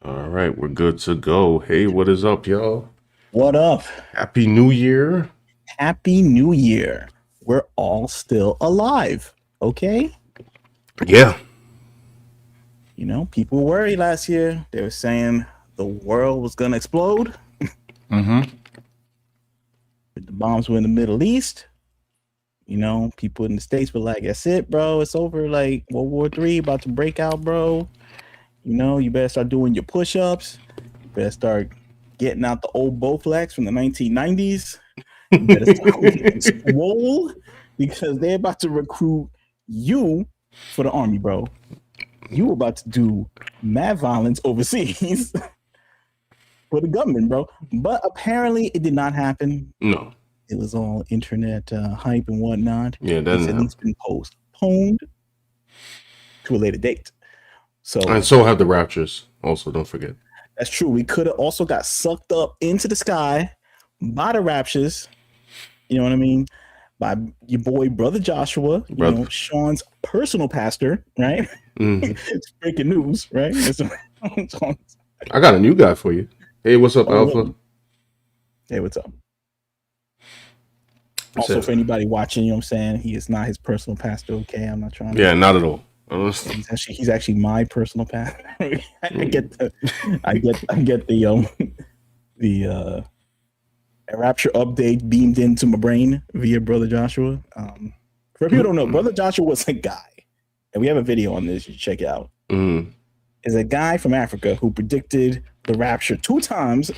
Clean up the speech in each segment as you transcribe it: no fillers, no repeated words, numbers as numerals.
All right, we're good to go. Hey, what is up, y'all? What up? Happy New Year. Happy New Year. We're all still alive. Okay? Yeah. People were worried last year. They were saying the world was going to explode. Mm-hmm. The bombs were in the Middle East. People in the States were like, that's it, bro. It's over. Like World War III about to break out, bro. You better start doing your push ups. You better start getting out the old Bowflex from the 1990s. You better start getting swole because they're about to recruit you for the army, bro. You about to do mad violence overseas for the government, bro. But apparently, it did not happen. No. It was all internet hype and whatnot. Yeah, that It's didn't at happen. least been postponed to a later date. And So so have the Raptures. Also, don't forget. that's true. We could have also got sucked up into the sky by the Raptures. You know what I mean? By your boy, brother Joshua, Brother. Sean's personal pastor, right? Mm. It's breaking news, right? I got a new guy for you. Hey, what's up, Oh, Alpha? really? Hey, what's up? I Also, said, for anybody watching, you know what I'm saying? He is not his personal pastor, okay? I'm not trying to. yeah, not at all. Yeah, he's actually my personal pastor. I get the I get the rapture update beamed into my brain via brother Joshua. For people who don't know, brother Joshua was a guy, and we have a video on this. You should check it out. Mm. Is a guy from Africa who predicted the rapture 2 times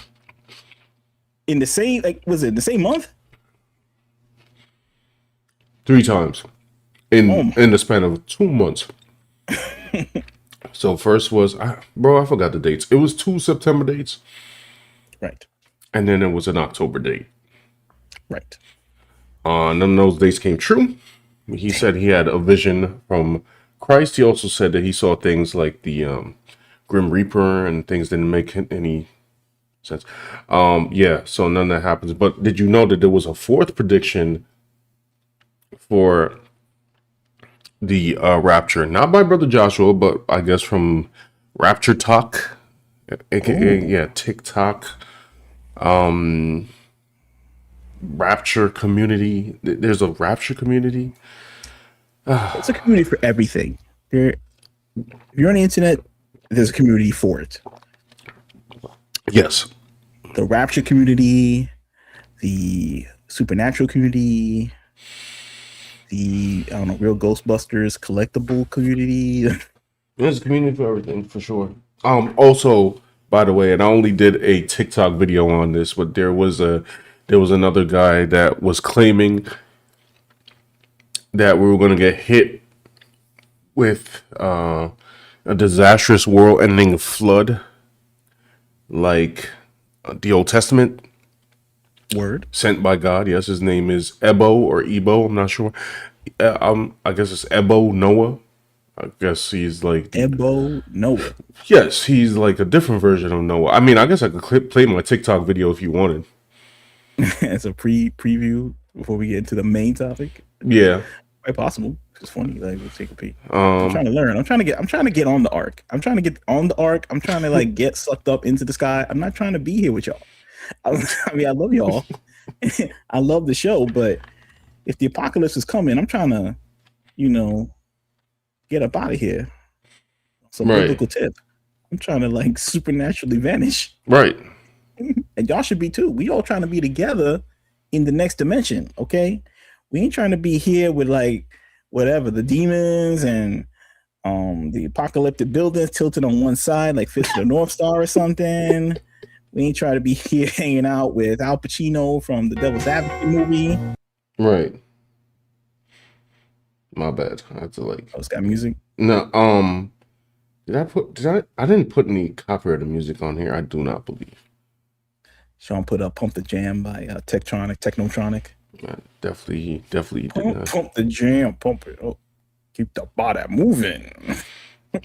in the same was it the same month? 3 times Oh in the span of 2 months. So first was, bro, I forgot the dates. It was 2 September dates, right, and then it was an October date. right. None of those dates came true. He said he had a vision from Christ. He also said that he saw things like the Grim Reaper and things didn't make any sense. Yeah, so none of that happens. But did you know that there was a fourth prediction for the rapture? Not by Brother Joshua, but I guess from Rapture Talk, aka Oh, yeah, TikTok, Rapture community. There's a Rapture community. it's a community for everything. If you're on the internet, there's a community for it. Yes. The rapture community, the supernatural community, the I don't know, real Ghostbusters collectible community. There's a community for everything, for sure. Also, by the way, and I only did a TikTok video on this, but there was another guy that was claiming that we were going to get hit with a disastrous world-ending flood, like the Old Testament, Word. sent by God. Yes, his name is Ebo or Ebo. I'm not sure. I guess it's Ebo Noah. I guess he's like the Ebo Noah. yes, he's like a different version of Noah. I mean, I guess I could play my TikTok video if you wanted. As a preview before we get into the main topic. Yeah. Quite possible. It's funny. Like, let's take a peek. I'm Um. trying to learn. I'm trying to get on the arc. I'm trying to get on the arc. I'm trying to like get sucked up into the sky. I'm not trying to be here with y'all. I mean, I love y'all. I love the show, but if the apocalypse is coming, I'm trying to, you know, get up out of here. It's a Right. biblical tip. I'm trying to like supernaturally vanish. Right. And y'all should be too. We all trying to be together in the next dimension, okay? We ain't trying to be here with like whatever the demons and the apocalyptic buildings tilted on one side, like Fist of the North Star or something. We ain't trying to be here hanging out with Al Pacino from the Devil's Advocate movie. Right. My bad. I have to like. Oh, it's got music. No. Did I didn't put any copyrighted music on here. I do not believe. Sean put up "Pump the Jam" by Technotronic. Definitely did Pump, not. pump the jam, pump it up, keep the body moving. All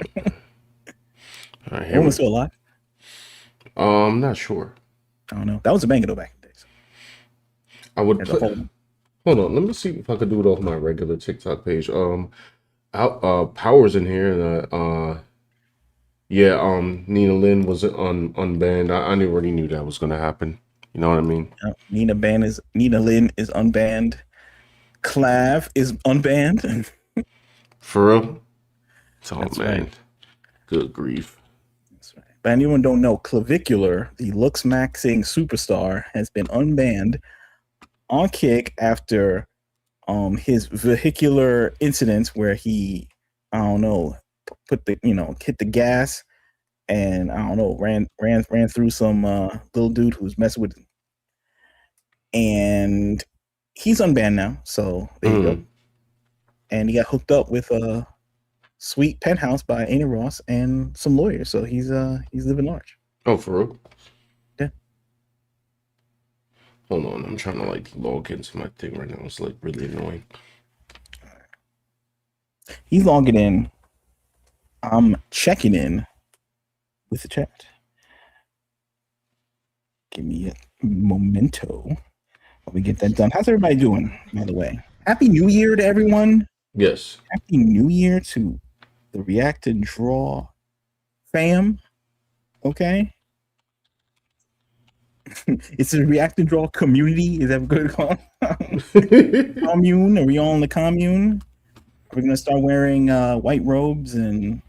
right, here Woman we. still alive? Not sure. I don't know. That was a banger though back in the days. I would As a put. whole. Hold on. Let me see if I could do it off my regular TikTok page. Powers in here. Yeah, Nina Lynn was unbanned. I already knew that was gonna happen. You know what I mean? Nina Lynn is unbanned. Clav is unbanned. For real? Oh That's right. man, good grief. That's right. But anyone don't know, Clavicular, the looks maxing superstar, has been unbanned on Kick after his vehicular incidents where he, I don't know, put the hit the gas and I don't know, ran through some little dude who was messing with him. And he's unbanned now, so there you go. And he got hooked up with a sweet penthouse by Anna Ross and some lawyers, so he's living large. Oh, for real? Yeah. Hold on, I'm trying to like log into my thing right now. It's like really annoying. He's logging in. I'm checking in with the chat. Give me a momento while we get that done. How's everybody doing, by the way? Happy New Year to everyone. Yes. Happy New Year to the React and Draw fam. Okay. It's a React and Draw community. Is that what we're going to call commune? Are we all in the commune? Are we going to start wearing white robes and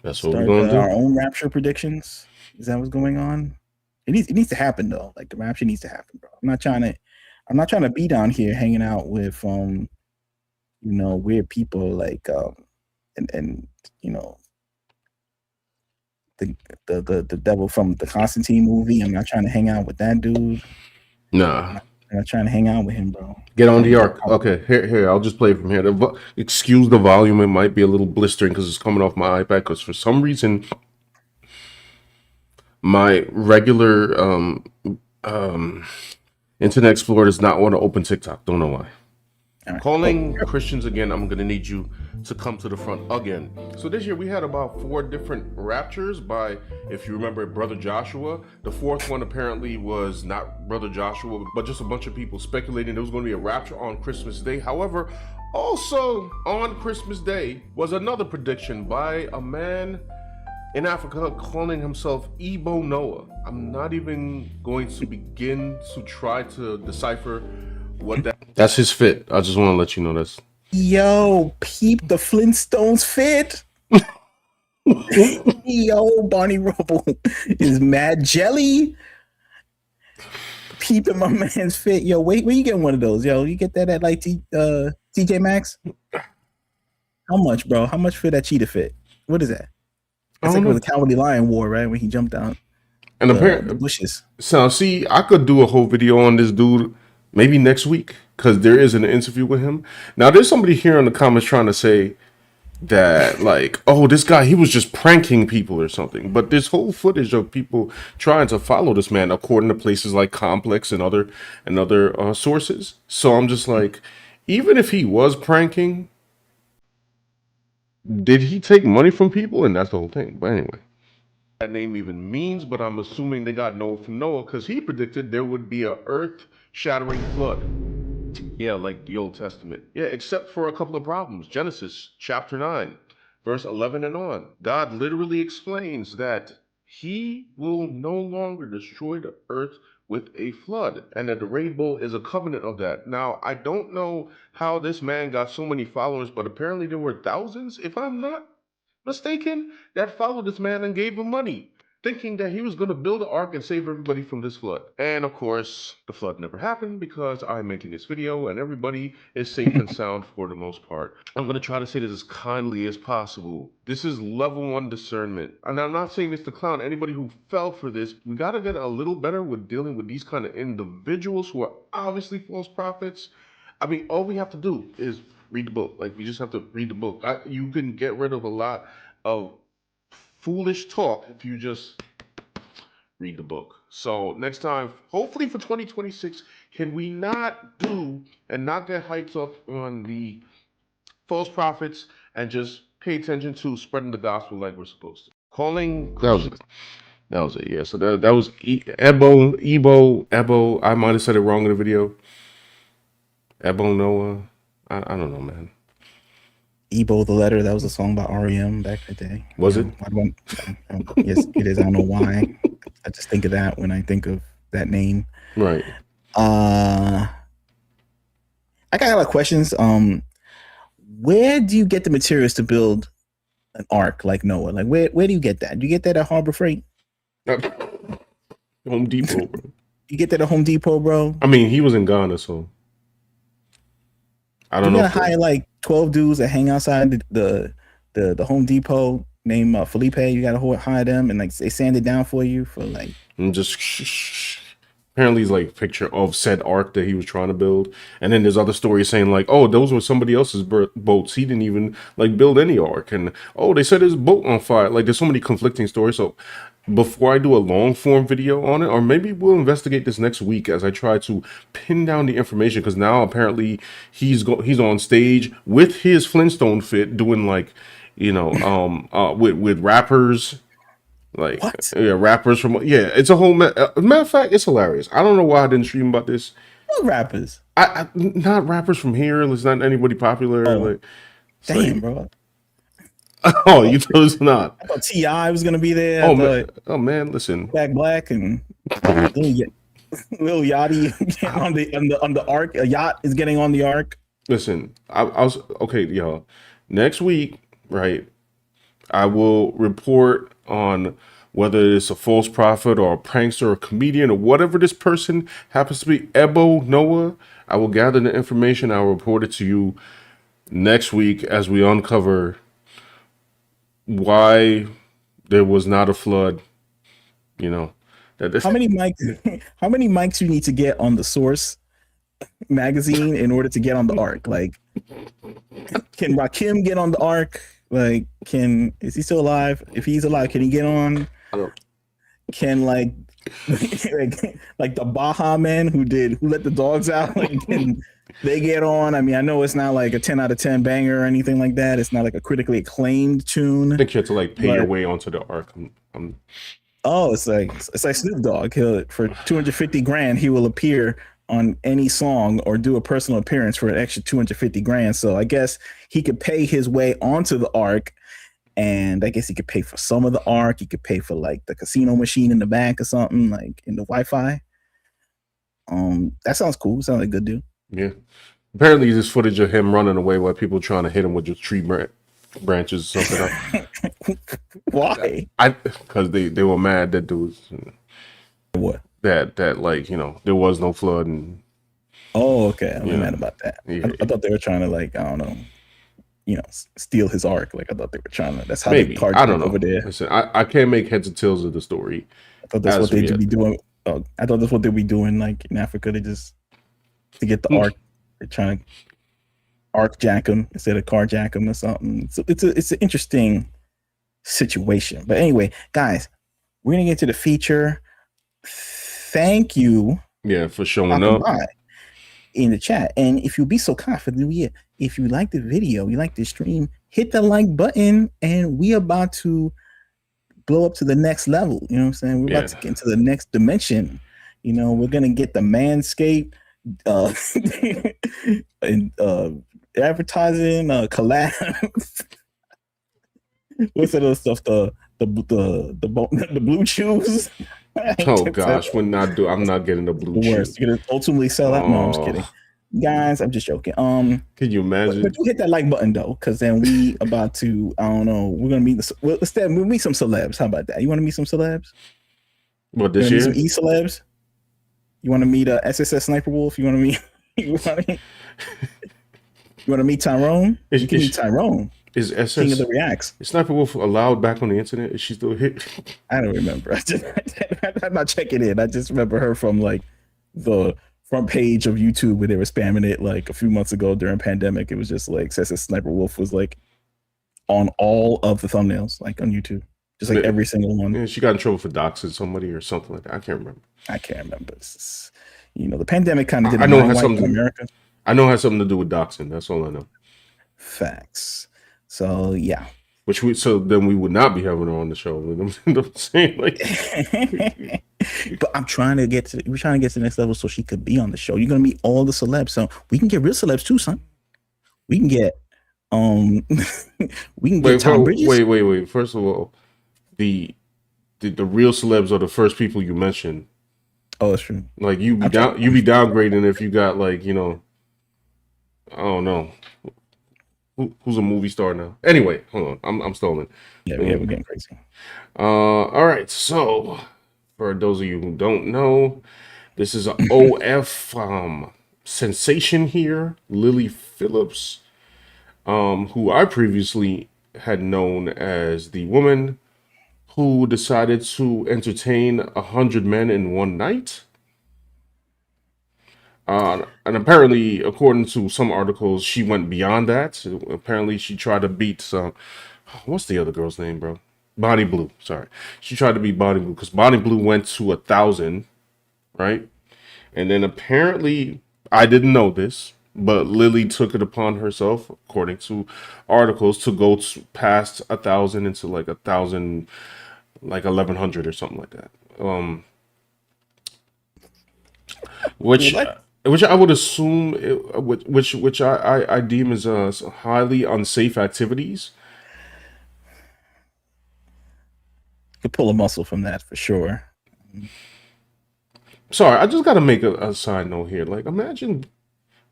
That's what start we're gonna do. our own rapture predictions? Is that what's going on? It needs to happen though. Like the rapture needs to happen, bro. I'm not trying to be down here hanging out with weird people like and the devil from the Constantine movie. I'm not trying to hang out with that dude. Nah. I'm not trying to hang out with him, bro. Get on the arc. Okay, here. I'll just play it from here. Excuse the volume. It might be a little blistering because it's coming off my iPad. Because for some reason, my regular Internet Explorer does not want to open TikTok. Don't know why. Right. Calling Christians again, I'm going to need you to come to the front again. So this year we had about 4 different raptures by, if you remember, Brother Joshua. The 4th one apparently was not Brother Joshua, but just a bunch of people speculating there was going to be a rapture on Christmas Day. However, also on Christmas Day was another prediction by a man in Africa calling himself Ebo Noah. I'm not even going to begin to try to decipher what that's his fit. I just want to let you know this. Yo, peep the Flintstones fit. Yo, Barney Rubble is mad jelly. Peeping my man's fit. Yo, wait, where you getting one of those? Yo, you get that at like TJ Maxx? How much, bro? How much for that cheetah fit? What is that? That's like what the Cowardly Lion wore, right? When he jumped down and apparently the bushes. So, see, I could do a whole video on this dude maybe next week because there is an interview with him. Now, there's somebody here in the comments trying to say that, like, oh, this guy, he was just pranking people or something. But there's whole footage of people trying to follow this man, according to places like Complex and other sources. So I'm just like, even if he was pranking, did he take money from people? And that's the whole thing. But anyway. That name even means, but I'm assuming they got Noah from Noah because he predicted there would be a earth-shattering flood. Yeah, like the Old Testament. Yeah, except for a couple of problems. Genesis chapter 9, verse 11 and on. God literally explains that he will no longer destroy the earth with a flood, and that the rainbow is a covenant of that. Now, I don't know how this man got so many followers, but apparently there were thousands, if I'm not mistaken, that followed this man and gave him money, thinking that he was going to build an ark and save everybody from this flood. And of course, the flood never happened because I'm making this video and everybody is safe and sound for the most part. I'm going to try to say this as kindly as possible. This is level 1 discernment. And I'm not saying this to clown anybody who fell for this. We got to get a little better with dealing with these kind of individuals who are obviously false prophets. I mean, all we have to do is read the book. Like, we just have to read the book. You can get rid of a lot of foolish talk if you just read the book. So next time, hopefully for 2026, can we not do and not get hyped up on the false prophets and just pay attention to spreading the gospel like we're supposed to? Calling Christians. That was it. Yeah. So that was Ebo. I might have said it wrong in the video. Ebo Noah. I don't know, man. Ebo the Letter. That was a song by REM back in the day. Was it? Yes, it is. I don't know why. I just think of that when I think of that name. Right. I got a lot of questions. Where do you get the materials to build an ark like Noah? Like where do you get that? Do you get that at Harbor Freight? Home Depot, bro. You get that at Home Depot, bro? I mean, he was in Ghana, so I don't You know. gotta hire like 12 dudes that hang outside the Home Depot named Felipe. You gotta hire them and like they sand it down for you for like. And just apparently he's like picture of said ark that he was trying to build, and then there's other stories saying like, oh, those were somebody else's boats. He didn't even like build any ark, and oh, they set his boat on fire. Like there's so many conflicting stories. So before I do a long form video on it, or maybe we'll investigate this next week as I try to pin down the information, because now apparently he's on stage with his Flintstone fit doing like, with rappers. Like, What? yeah, rappers from, yeah, it's a whole matter of fact, it's hilarious. I don't know why I didn't stream about this. What rappers? Not rappers from here. It's not anybody popular. Oh, Like, damn, bro. oh, you thought it's not? I thought T.I. was gonna be there. Oh man, listen. Black and Lil Yachty getting on the ark. A yacht is getting on the ark. Listen, I was okay, y'all. Next week, right? I will report on whether it's a false prophet or a prankster or a comedian or whatever this person happens to be. Ebo Noah. I will gather the information. I'll report it to you next week as we uncover why there was not a flood. You know, how many mics you need to get on the Source magazine in order to get on the ark? Like, can Rakim get on the ark? Like, is he still alive? If he's alive, can he get on? Can like the Baja Men who let the dogs out, like, can they get on? I mean, I know it's not like a 10 out of 10 banger or anything like that. It's not like a critically acclaimed tune. I think you have to like pay your way onto the ark. Oh, it's like Snoop Dogg. For 250 grand, he will appear on any song or do a personal appearance for an extra 250 grand. So I guess he could pay his way onto the ark, and I guess he could pay for some of the ark. He could pay for like the casino machine in the back or something, like in the Wi-Fi. That sounds cool. Sounds like a good dude. Yeah. Apparently, there's footage of him running away while people trying to hit him with just tree branches or something. Why? Because they were mad that there was what that like there was no flood and. Oh, okay. I'm mad about that. Yeah. I thought they were trying to like, I don't know, steal his ark. Like I thought they were trying to. That's how maybe they target I don't know over there. Listen, I can't make heads or tails of the story. I thought that's what they'd be doing. I thought that's what they'd be doing, like in Africa. They just to get the ark. They're trying to ark jack them instead of carjack them or something. So it's an interesting situation. But anyway, guys, we're gonna get to the feature. Thank you. Yeah, for showing up in the chat. And if you'll be so kind for the new year, if you like the video, you like the stream, hit the like button, and we about to blow up to the next level. You know what I'm saying? We're about to get into the next dimension. We're gonna get the Manscaped and advertising collab. What's that other stuff? The blue chews. Oh gosh, I'm not getting the blue chews. You're gonna ultimately sell out. No, I'm just kidding. Guys, I'm just joking. Can you imagine? But you hit that like button though, because then we about to, I don't know, we're gonna meet we'll meet some celebs. How about that? You want to meet some celebs? What, this year? Some celebs? You want to meet SSS Sniper Wolf? You want to meet you want to meet Tyrone? You can meet Tyrone. Is SS King of the Reacts? Is Sniper Wolf allowed back on the internet? Is she still hit? I don't remember. I'm not checking in. I just remember her from like the front page of YouTube where they were spamming it like a few months ago during pandemic. It was just like SS Sniper Wolf was like on all of the thumbnails, like on YouTube, just like every single one. Yeah, she got in trouble for doxing somebody or something like that. I can't remember. The pandemic kind of did. I know it has something. America. I know it has something to do with doxing. That's all I know. Facts. So yeah. So then we would not be having her on the show. You know what I'm saying? Like, but we're trying to get to the next level so she could be on the show. You're gonna meet all the celebs, so we can get real celebs too, son. We can get Um, we can get Wait, Tom Bridges. wait. First of all, the the real celebs are the first people you mentioned. Oh, it's true. Like I'm trying. you be downgrading if you got like I don't know who's a movie star now. Anyway, hold on, I'm stalling. Yeah, we're Mm. getting crazy. All right. So for those of you who don't know, this is a OF sensation here, Lily Phillips, who I previously had known as the woman who decided to entertain 100 men in one night. And apparently, according to some articles, she went beyond that. So apparently, she tried to beat some. What's the other girl's name, bro? Bonnie Blue. Sorry, she tried to beat Bonnie Blue because Bonnie Blue went to 1,000, right? And then apparently, I didn't know this, but Lily took it upon herself, according to articles, to go past 1,000 into like 1,000, like 1,100 or something like that. Um, which What which I would assume, which I deem as highly unsafe activities. could pull a muscle from that for sure. Sorry, I just got to make a side note here. Like, imagine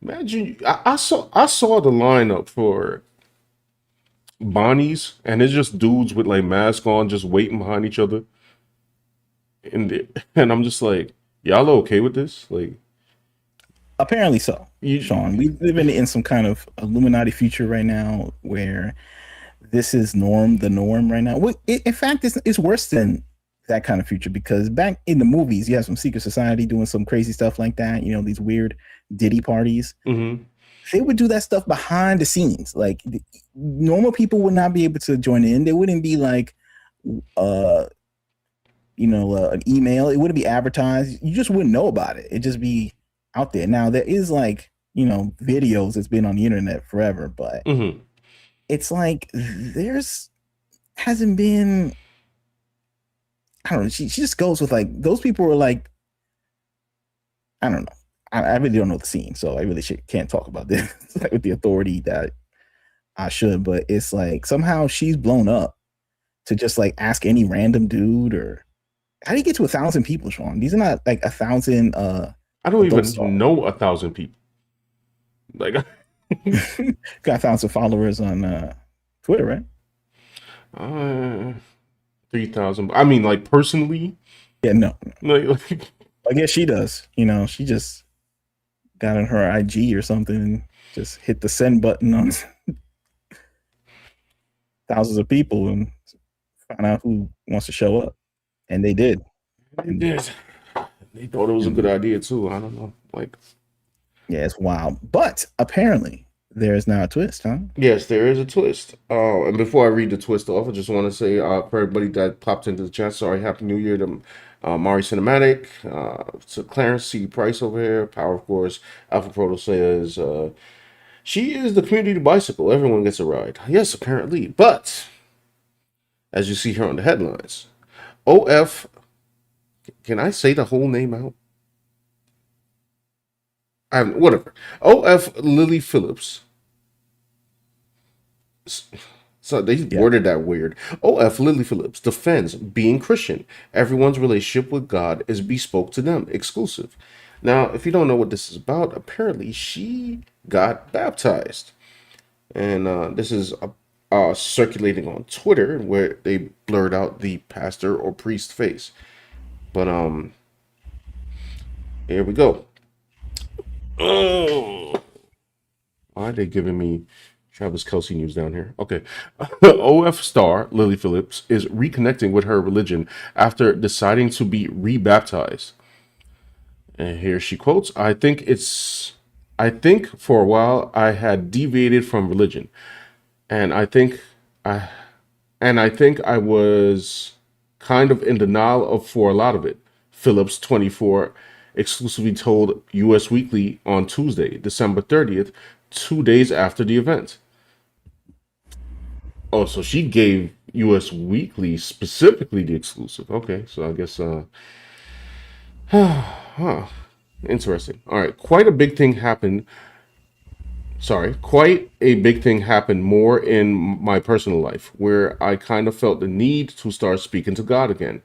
I saw the lineup for Bonnie's, and it's just dudes with like masks on, just waiting behind each other, and I'm just like, y'all okay with this? Like, Apparently so, you, Sean. We live in some kind of Illuminati future right now where this is the norm right now. In fact, it's worse than that kind of future because back in the movies, you have some secret society doing some crazy stuff like that. You know, these weird Diddy parties. mm-hmm, They would do that stuff behind the scenes. Like normal people would not be able to join in. They wouldn't be like, uh, an email. It wouldn't be advertised. You just wouldn't know about it. It'd just be out there. Now there is like videos that's been on the internet forever, but mm-hmm. it's like there's hasn't been. I don't know. She just goes with like those people are like I don't know. I really don't know the scene, so I really can't talk about this like, with the authority that I should. But it's like somehow she's blown up to just like ask any random dude or how do you get to 1,000 people, Sean? These are not like 1,000 I don't adult even stars. know 1,000 people. Like, Got 1,000 followers on Twitter, right? uh, 3,000. I mean, like personally, Yeah, no. like I guess she does. She just got on her IG or something and just hit the send button on thousands of people and find out who wants to show up. And they did. they And, did. They thought it was a good and idea too. I don't know. Like, yeah, it's wild. But apparently there is now a twist, huh? yes, there is a twist. And before I read the twist off, I just want to say for everybody that popped into the chat, sorry, Happy New Year to Mari Cinematic, to Clarence C. Price over here, Power, of course. Alpha Proto says, she is the community bicycle. Everyone gets a ride. Yes, apparently. But, as you see here on the headlines, OF, can I say the whole name out? Whatever. OF Lily Phillips. So they Yeah. worded that weird. OF Lily Phillips defends being Christian. Everyone's relationship with God is bespoke to them, exclusive. Now, if you don't know what this is about, apparently she got baptized. And this is circulating on Twitter where they blurred out the pastor or priest face. But here we go. Oh, why are they giving me Travis Kelsey news down here? Okay. OF star Lily Phillips is reconnecting with her religion after deciding to be rebaptized. And here she quotes, I think for a while I had deviated from religion. And I I think I was kind of in denial for a lot of it. Phillips, 24, exclusively told US Weekly on Tuesday, December 30th, 2 days after the event. Oh, so she gave US Weekly specifically the exclusive. Okay, so I guess huh. Interesting. All right, quite a big thing happened quite a big thing happened more in my personal life where I kind of felt the need to start speaking to God again.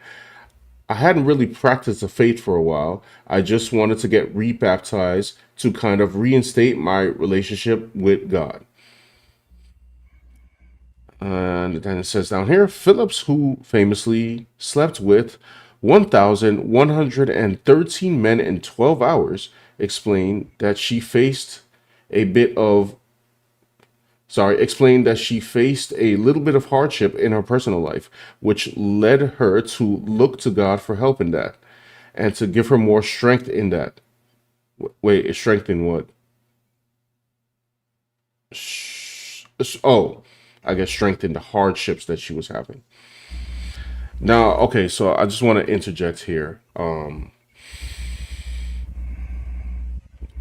I hadn't really practiced the faith for a while. I just wanted to get rebaptized to kind of reinstate my relationship with God. And then it says down here Phillips, who famously slept with 1,113 men in 12 hours, a bit of explained that she faced a little bit of hardship in her personal life, which led her to look to God for help in that and to give her more strength in that. Wait, strength in what? Oh, I guess strength in the hardships that she was having. Now, okay, so I just want to interject here.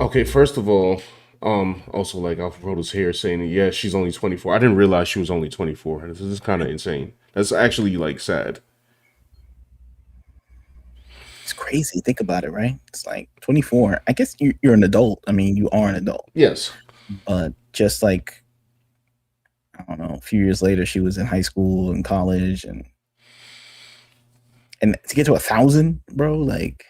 Okay, first of all, also like Alpha wrote us here saying, yeah, she's only 24. I didn't realize she was only 24. This is kind of insane. That's actually like sad. It's crazy. Think about it, right? It's like 24. I guess you're an adult. I mean, you are an adult, Yes. but just like, I don't know, a few years later, she was in high school and college, and to get to 1,000, bro, like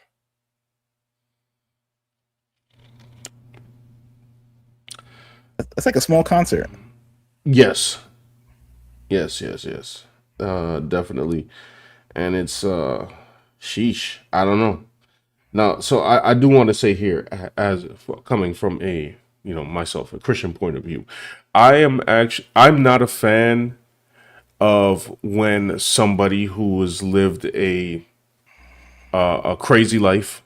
that's like a small concert. Yes. Yes. Definitely. And it's sheesh. I don't know. Now, so I do want to say here, as coming from a myself a Christian point of view, I'm not a fan of when somebody who has lived a crazy life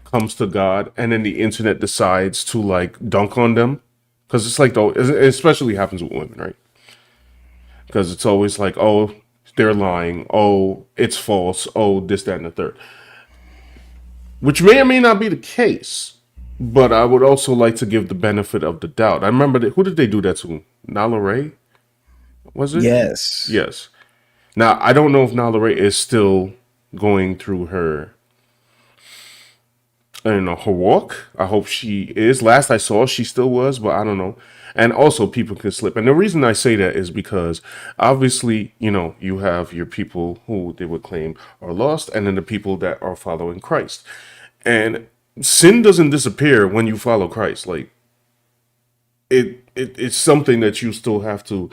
comes to God and then the internet decides to like dunk on them, because it's like though it especially happens with women, right? Because it's always like, oh, they're lying, oh, it's false, oh, this, that, and the third, which may or may not be the case. But I would also like to give the benefit of the doubt. I remember who did they do that to? Nala Ray, was it? Yes. Yes. Now I don't know if Nala Ray is still going through her, her walk. I hope she is. Last I saw, she still was, but I don't know. And also, people can slip. And the reason I say that is because obviously, you have your people who they would claim are lost, and then the people that are following Christ. And sin doesn't disappear when you follow Christ. Like it's something that you still have to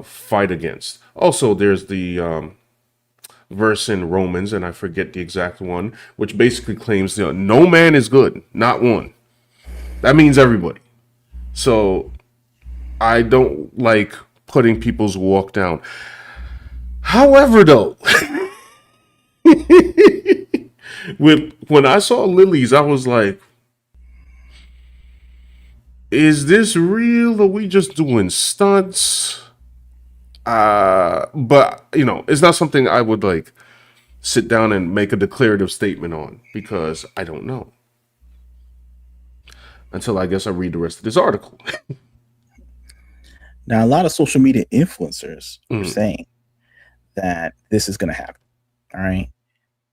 fight against. Also, there's the verse in Romans, and I forget the exact one, which basically claims that no man is good, not one. That means everybody. So I don't like putting people's walk down. However, though, when I saw Lily's, I was like, is this real? Or are we just doing stunts? But it's not something I would like sit down and make a declarative statement on because I don't know until I guess I read the rest of this article. Now, a lot of social media influencers are Mm, saying that this is going to happen. All right.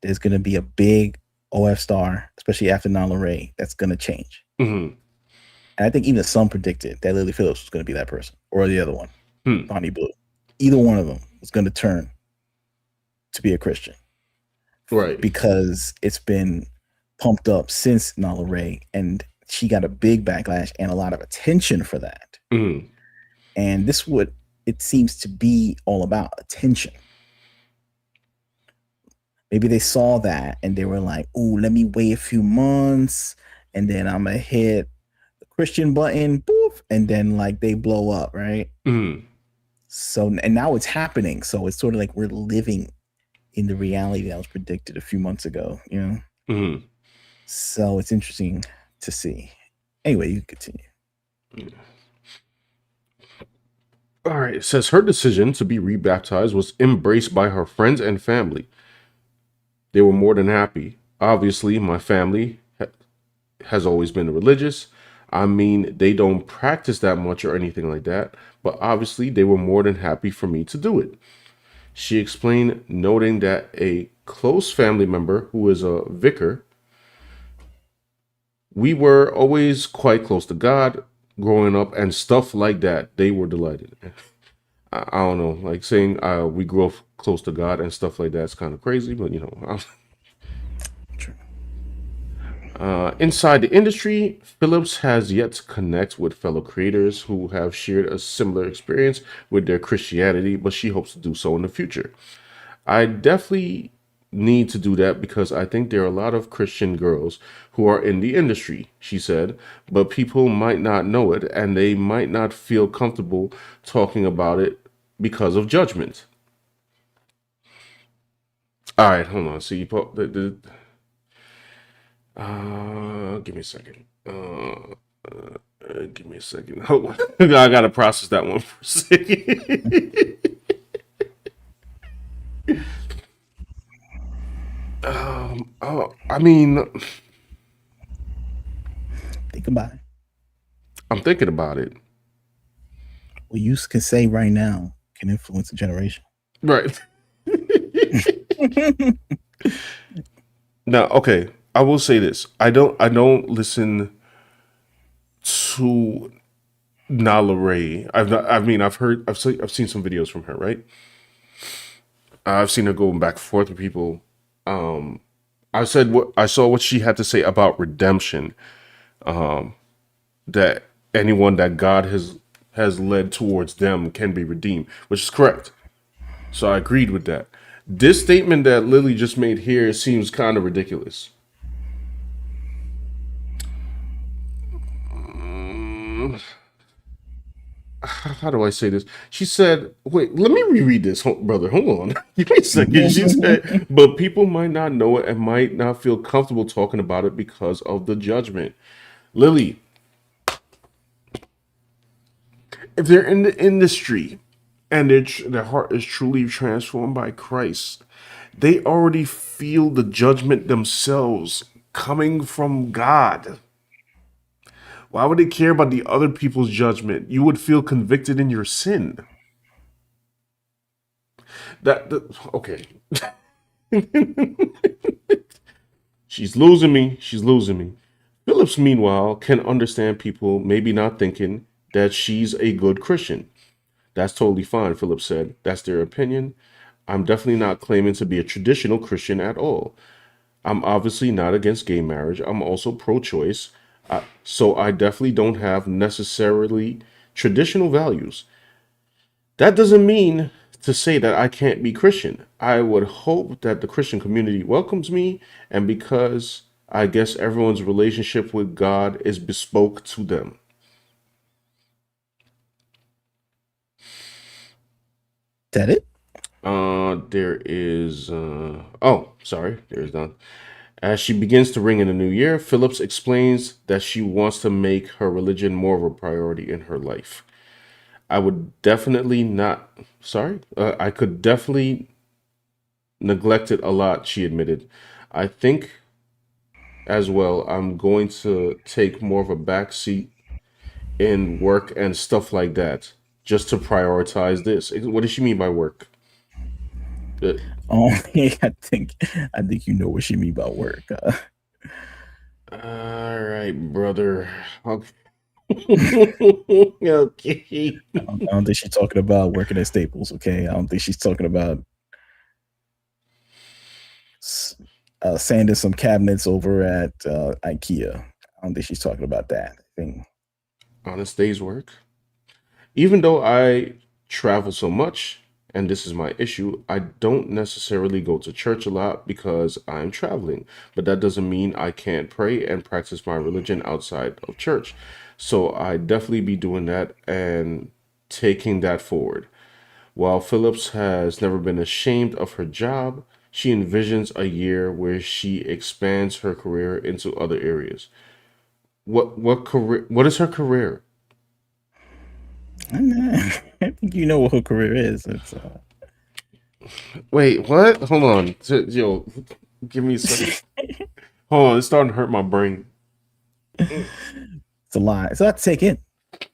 There's going to be a big OF star, especially after Nala Ray, that's going to change. mm, And I think even some predicted that Lily Phillips was going to be that person or the other one, mm. Bonnie Blue. Either one of them was going to turn to be a Christian Right. because it's been pumped up since Nala Ray, and she got a big backlash and a lot of attention for that. Mm, And this what it seems to be all about, attention. Maybe they saw that and they were like, "Oh, let me wait a few months, and then I'm gonna hit the Christian button, poof, and then like they blow up, right?" mm, So, and now it's happening. So it's sort of like we're living in the reality that was predicted a few months ago, you know? mm. So it's interesting to see. Anyway, you continue. All right. It says her decision to be rebaptized was embraced by her friends and family. They were more than happy. Obviously, my family has always been religious. I mean, they don't practice that much or anything like that, but obviously, they were more than happy for me to do it. She explained, noting that a close family member who is a vicar, we were always quite close to God. growing up and stuff like that, they were delighted. I don't know, like saying we grew up close to God and stuff like that's kind of crazy, but True. inside the industry, Phillips has yet to connect with fellow creators who have shared a similar experience with their Christianity, but she hopes to do so in the future. I definitely need to do that because I think there are a lot of Christian girls who are in the industry, she said, but people might not know it and they might not feel comfortable talking about it because of judgment. All right, hold on. See, give me a second. Give me a second. Hold on. I gotta process that one for a second. I mean, Think about it. I'm thinking about it. What you can say right now can influence a generation. Right. Now, okay, I will say this. I don't listen to Nala Ray. I've seen some videos from her, right? I've seen her going back and forth with people. I saw what she had to say about redemption. That anyone that God has led towards them can be redeemed, which is correct. So I agreed with that. This statement that Lily just made here seems kind of ridiculous. How do I say this? She said, wait, let me reread this, brother. Hold on. Give me a second. She said, but people might not know it and might not feel comfortable talking about it because of the judgment. Lily, if they're in the industry and their heart is truly transformed by Christ, they already feel the judgment themselves coming from God. Why would they care about the other people's judgment? You would feel convicted in your sin. Okay. She's losing me. She's losing me. Phillips, meanwhile, can understand people maybe not thinking that she's a good Christian. That's totally fine, Phillips said. That's their opinion. I'm definitely not claiming to be a traditional Christian at all. I'm obviously not against gay marriage. I'm also pro choice. So I definitely don't have necessarily traditional values. That doesn't mean to say that I can't be Christian. I would hope that the Christian community welcomes me, and because I guess everyone's relationship with God is bespoke to them. Is that it? There is. Oh, sorry, there's none. As she begins to ring in the new year, Phillips explains that she wants to make her religion more of a priority in her life. I would definitely not. Sorry, I could definitely neglect it a lot, she admitted. I think as well, I'm going to take more of a back seat in work and stuff like that, just to prioritize this. What does she mean by work? Uh, Oh, I think you know what she mean about work. all right, brother. Okay. Okay. I don't think she's talking about working at Staples. Okay, I don't think she's talking about sanding some cabinets over at IKEA. I don't think she's talking about that thing. Honest day's work. Even though I travel so much, and this is my issue, I don't necessarily go to church a lot because I'm traveling. But that doesn't mean I can't pray and practice my religion outside of church. So I definitely be doing that and taking that forward. While Phillips has never been ashamed of her job, she envisions a year where she expands her career into other areas. What is her career? I think you know what her career is. It's Wait, what? Hold on. Yo, give me a second. Hold on, it's starting to hurt my brain. it's a lot. It's a lot to take in.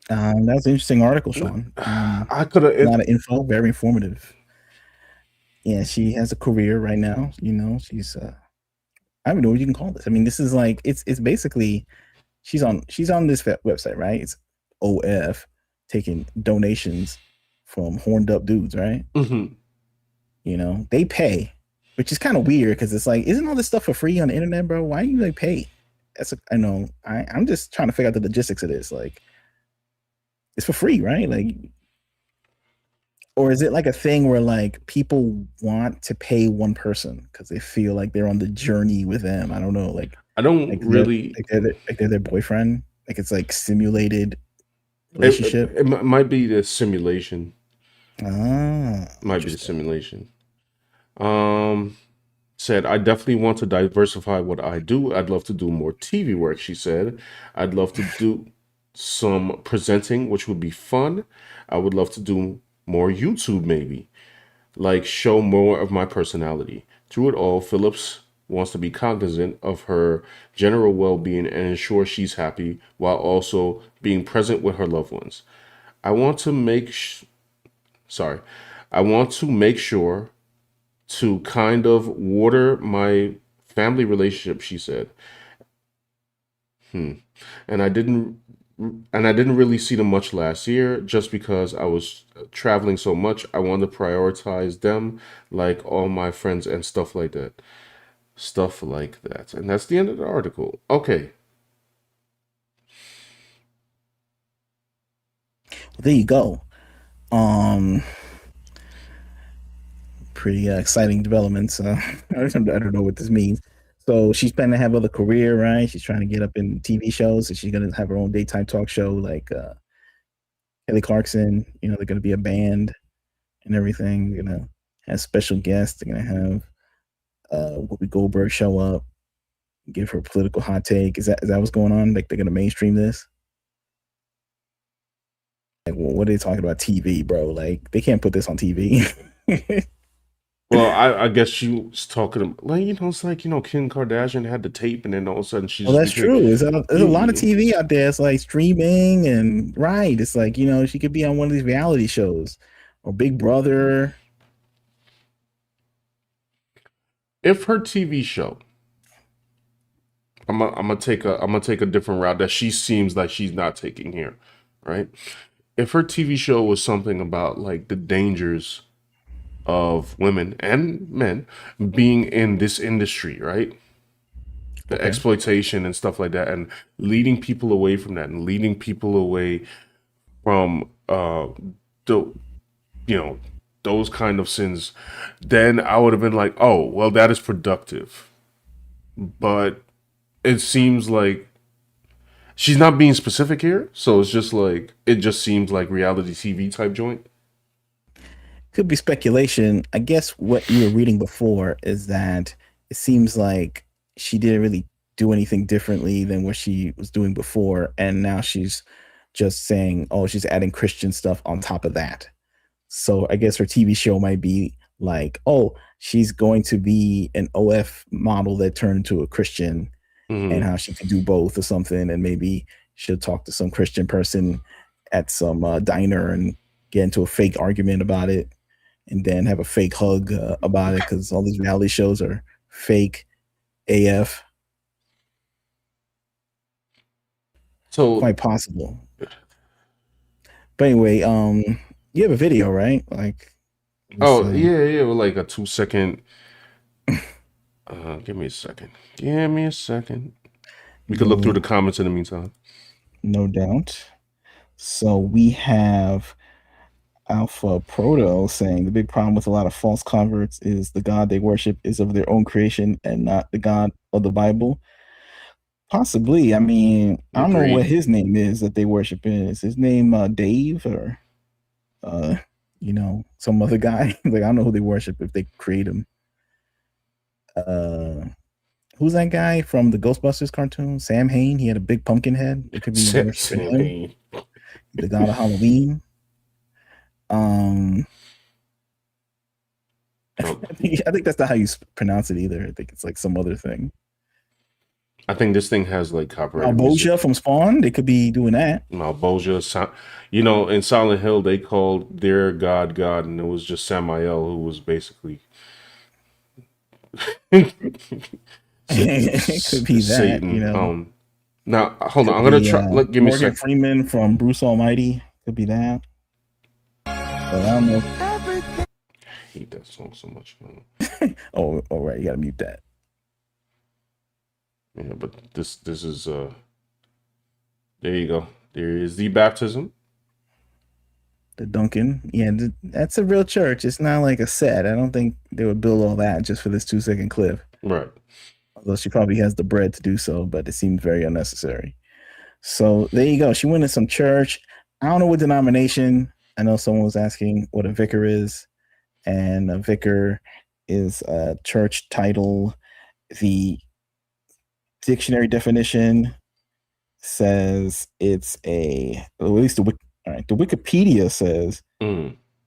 That's an interesting article, Sean. I could A have. lot of info, very informative. Yeah, she has a career right now. You know, she's I don't know what you can call this. I mean, this is like it's basically she's on this website, right? It's OF taking donations from horned up dudes, right? Hmm. They pay, which is kind of weird because it's like, isn't all this stuff for free on the internet, bro? Why do you like pay? I know. I'm just trying to figure out the logistics of this. Like, it's for free, right? Like, or is it like a thing where like people want to pay one person because they feel like they're on the journey with them? I don't know. I don't Like they're really. like they're their boyfriend. Like it's like simulated It, relationship. might be the simulation. Ah, Might be the interesting. simulation. Um, said I definitely want to diversify what I do. I'd love to do more TV work. She said I'd love to do some presenting, which would be fun. I would love to do more YouTube, maybe like show more of my personality. Through it all, Phillips wants to be cognizant of her general well-being and ensure she's happy while also being present with her loved ones. I want to make sorry. I want to make sure to kind of water my family relationship, she said. Hmm. And I didn't really see them much last year just because I was traveling so much. I wanted to prioritize them like all my friends and stuff like that. Stuff like that. And that's the end of the article. Okay. Well, there you go. Um, Pretty exciting developments. I don't know what this means. So she's planning to have other career, right? She's trying to get up in TV shows, and she's gonna have her own daytime talk show, like Kelly Clarkson. They're gonna be a band and everything. They're gonna have special guests. They're gonna have Whoopi Goldberg show up, give her a political hot take. Is that what's going on? Like they're gonna mainstream this? Like, what are they talking about TV, bro? Like they can't put this on TV. Well, I guess she was talking like it's like Kim Kardashian had the tape, and then all of a sudden she Well, just that's became true. There's a lot of you. TV out there. It's like streaming and right. It's like, she could be on one of these reality shows or Big Brother. If her TV show, I'm gonna take a different route that she seems like she's not taking here, right? If her TV show was something about like the dangers of women and men being in this industry, right? The Okay. exploitation and stuff like that, and leading people away from that, and leading people away from the you know those kind of sins, then I would have been like, oh, well, that is productive. But it seems like she's not being specific here, so it's just like it just seems like reality TV type joint. Could be speculation. I guess what you were reading before is that it seems like she didn't really do anything differently than what she was doing before. And now she's just saying, oh, she's adding Christian stuff on top of that. So I guess her TV show might be like, oh, she's going to be an OF model that turned into a Christian and Hmm. how she could do both or something. And maybe she'll talk to some Christian person at some diner and get into a fake argument about it and then have a fake hug about it because all these reality shows are fake AF. So, Quite possible. But anyway, you have a video, right? Like this oh yeah, yeah, with like a 2 second. Give me a second. Give me a second. We could look through no the comments in the meantime. no doubt. So we have Alpha Proto saying the big problem with a lot of false converts is the God they worship is of their own creation and not the God of the Bible. Possibly. I mean, I don't know what Agreed. his name is that they worship in. Is his name Dave or uh some other guy? Like I don't know who they worship if they create him. Uh who's that guy from the Ghostbusters cartoon? Sam Hain. He had a big pumpkin head. They could be worshiping Sam him. Hain. The god of Halloween. Um No, I think that's not how you pronounce it either. I think it's like some other thing. I think this thing has like copyrighted Malboja music. from Spawn. They could be doing that. Malboja, in Silent Hill, they called their god God, and it was just Samael, who was basically It could be that. Satan. Now, hold on. Could I'm gonna be try. Give me a Morgan sec. Freeman from Bruce Almighty. Could be that. But I don't know. I hate that song so much. Oh, all right. You gotta mute that. Yeah, but this is there you go. There is the baptism. The Duncan. Yeah, that's a real church. It's not like a set. I don't think they would build all that just for this 2-second clip. Right. Although she probably has the bread to do so, but it seems very unnecessary. So there you go. She went to some church. I don't know what denomination. I know someone was asking what a vicar is, and a vicar is a church title. The dictionary definition says it's at least the Wikipedia says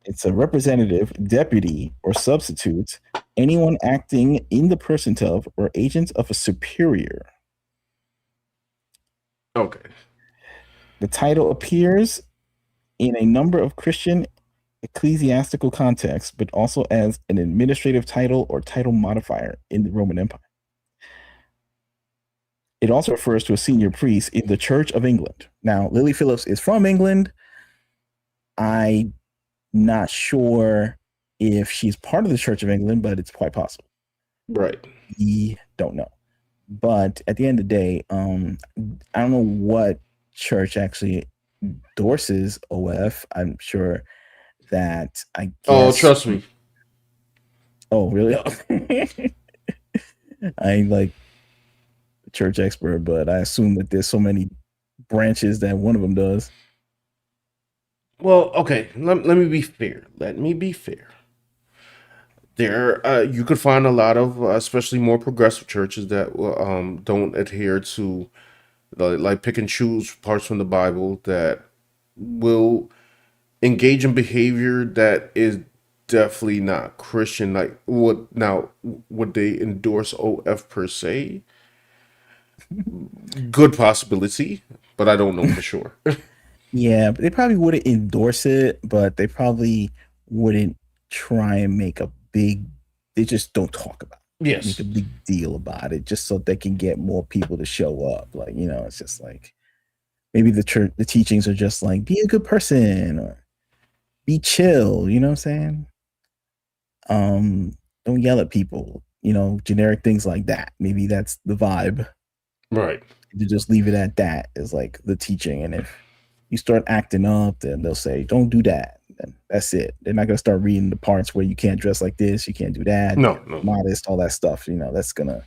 it's a representative, deputy, or substitute, anyone acting in the person of or agent of a superior. Okay. The title appears in a number of Christian ecclesiastical contexts, but also as an administrative title or title modifier in the Roman Empire. It also refers to a senior priest in the Church of England. Now, Lily Phillips is from England. I'm not sure if she's part of the Church of England, but it's quite possible. Right. We don't know. But at the end of the day, I don't know what church actually endorses OF. I'm sure that I guess. Oh, trust me. Oh, really? I ain't like a church expert, but I assume that there's so many branches that one of them does. Well, okay. Let me be fair. Let me be fair. There, you could find a lot of, especially more progressive churches that don't adhere to, like pick and choose parts from the Bible that will engage in behavior that is definitely not Christian. Like, would they endorse OF per se? Good possibility, but I don't know for sure. Yeah, but they probably wouldn't endorse it, but they probably wouldn't try and make a big. They just don't talk about it. Yes. Make a big deal about it, just so they can get more people to show up. Like, it's just like maybe the teachings are just like be a good person or be chill. You know what I'm saying? Don't yell at people. Generic things like that. Maybe that's the vibe. Right. To just leave it at that is like the teaching, and if you start acting up, then they'll say, don't do that. And that's it. They're not going to start reading the parts where you can't dress like this, you can't do that. No. Modest, all that stuff. That's going to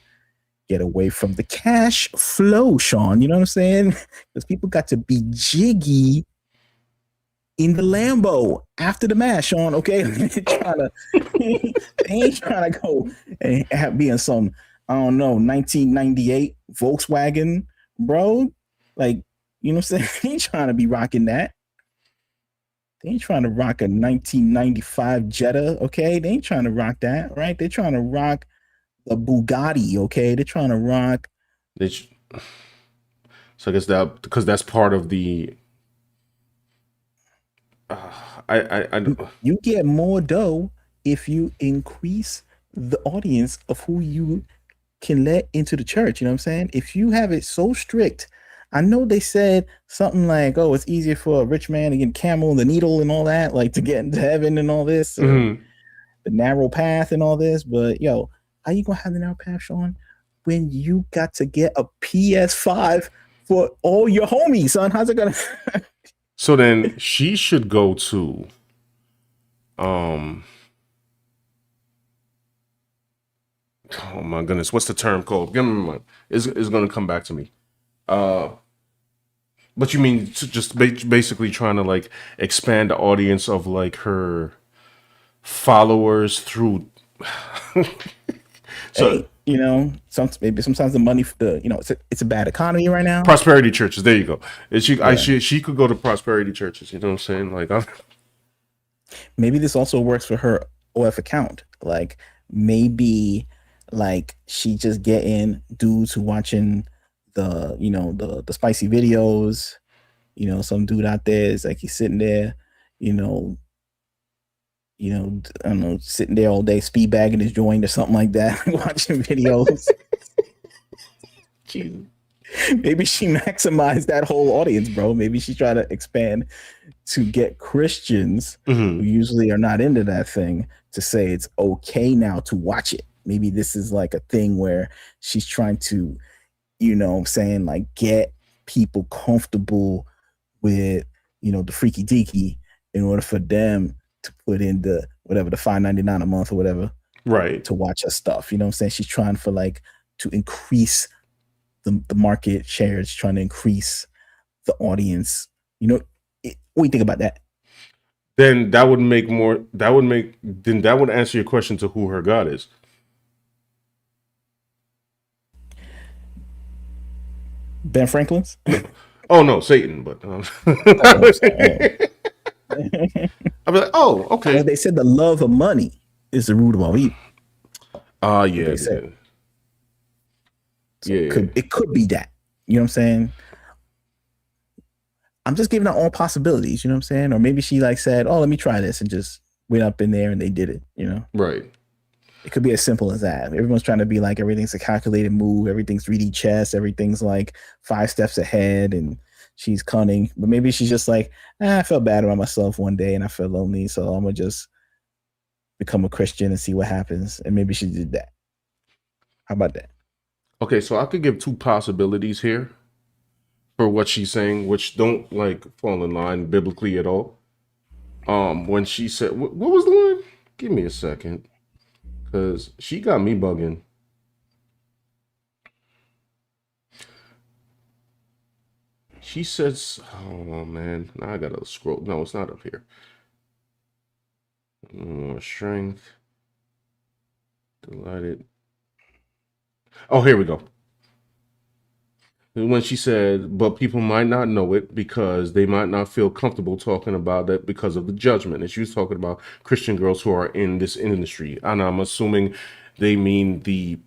get away from the cash flow, Sean. You know what I'm saying? Because people got to be jiggy in the Lambo after the match, Sean. Okay. They ain't trying to go and be in some, I don't know, 1998 Volkswagen, bro. Like, you know what I'm saying? They ain't trying to be rocking that. They ain't trying to rock a 1995 Jetta, okay? They ain't trying to rock that, right? They're trying to rock the Bugatti, okay? They're trying to rock. So I guess that because that's part of the. You get more dough if you increase the audience of who you can let into the church. You know what I'm saying? If you have it so strict. I know they said something like, "Oh, it's easier for a rich man to get camel and the needle and all that, like to get into heaven and all this, the narrow path and all this." But yo, how you gonna have the narrow path, Sean, when you got to get a PS5 for all your homies, son? How's it gonna? So then she should go to, oh my goodness, what's the term called? Give me a moment. It's gonna come back to me. But you mean just basically trying to like expand the audience of like her followers through. So hey, maybe sometimes the money for the it's a bad economy right now. Prosperity churches. There you go. She could go to prosperity churches. You know what I'm saying? Like, maybe this also works for her OF account. Like maybe like she just getting dudes who watching the spicy videos. Some dude out there is like he's sitting there, I don't know, sitting there all day speed bagging his joint or something like that, watching videos. Jesus. maybe she maximized that whole audience, bro. Maybe she tried to expand to get Christians who usually are not into that thing to say it's okay now to watch it. Maybe this is like a thing where she's trying to, you know what I'm saying, like get people comfortable with, you know, the freaky deaky in order for them to put in the whatever, the $5.99 a month or whatever, Right. to watch her stuff. You know what I'm saying? She's trying for like to increase the market share. She's trying to increase the audience. You know, what do you think about that? Then that would make more. Then that would answer your question to who her God is. Ben Franklin's? Oh no, Satan. But Oh, sorry. I'd be like, oh, okay. Well, they said the love of money is the root of all evil. Yeah, They said. yeah. So Yeah. it could be that. You know what I'm saying? I'm just giving out all possibilities, you know what I'm saying? Or maybe she like said, "Oh, let me try this," and just went up in there and they did it, you know? Right. It could be as simple as that. Everyone's trying to be like everything's a calculated move, everything's 3D chess, everything's like 5 steps ahead, and she's cunning. But maybe she's just like, I felt bad about myself one day and I felt lonely, so I'm gonna just become a Christian and see what happens. And maybe she did that. How about that? Okay, so I could give two possibilities here for what she's saying, which don't like fall in line biblically at all. When she said, what was the line? Give me a second, because she got me bugging. She says, oh man, now I gotta scroll. No, it's not up here. Strength. Delighted. Oh, here we go. When she said, but people might not know it because they might not feel comfortable talking about it because of the judgment. And she was talking about Christian girls who are in this industry. And I'm assuming they mean the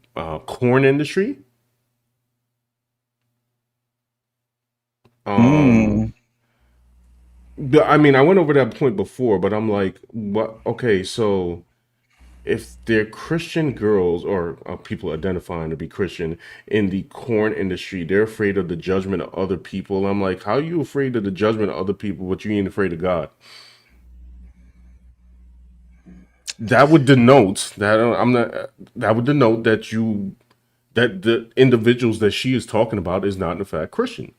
corn industry. I mean, I went over that point before, but I'm like, what? Okay, so if they're Christian girls or people identifying to be Christian in the corn industry, they're afraid of the judgment of other people. I'm like, how are you afraid of the judgment of other people, but you ain't afraid of God? That would denote that I'm not. That would denote that that the individuals that she is talking about is not in fact Christian.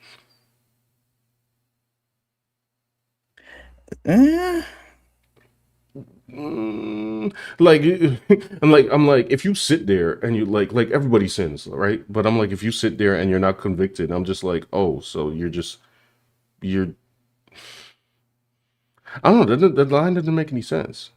Like I'm like if you sit there and you like everybody sins, right? But I'm like if you sit there and you're not convicted, I'm just like, oh, so you're I don't know, the line doesn't make any sense.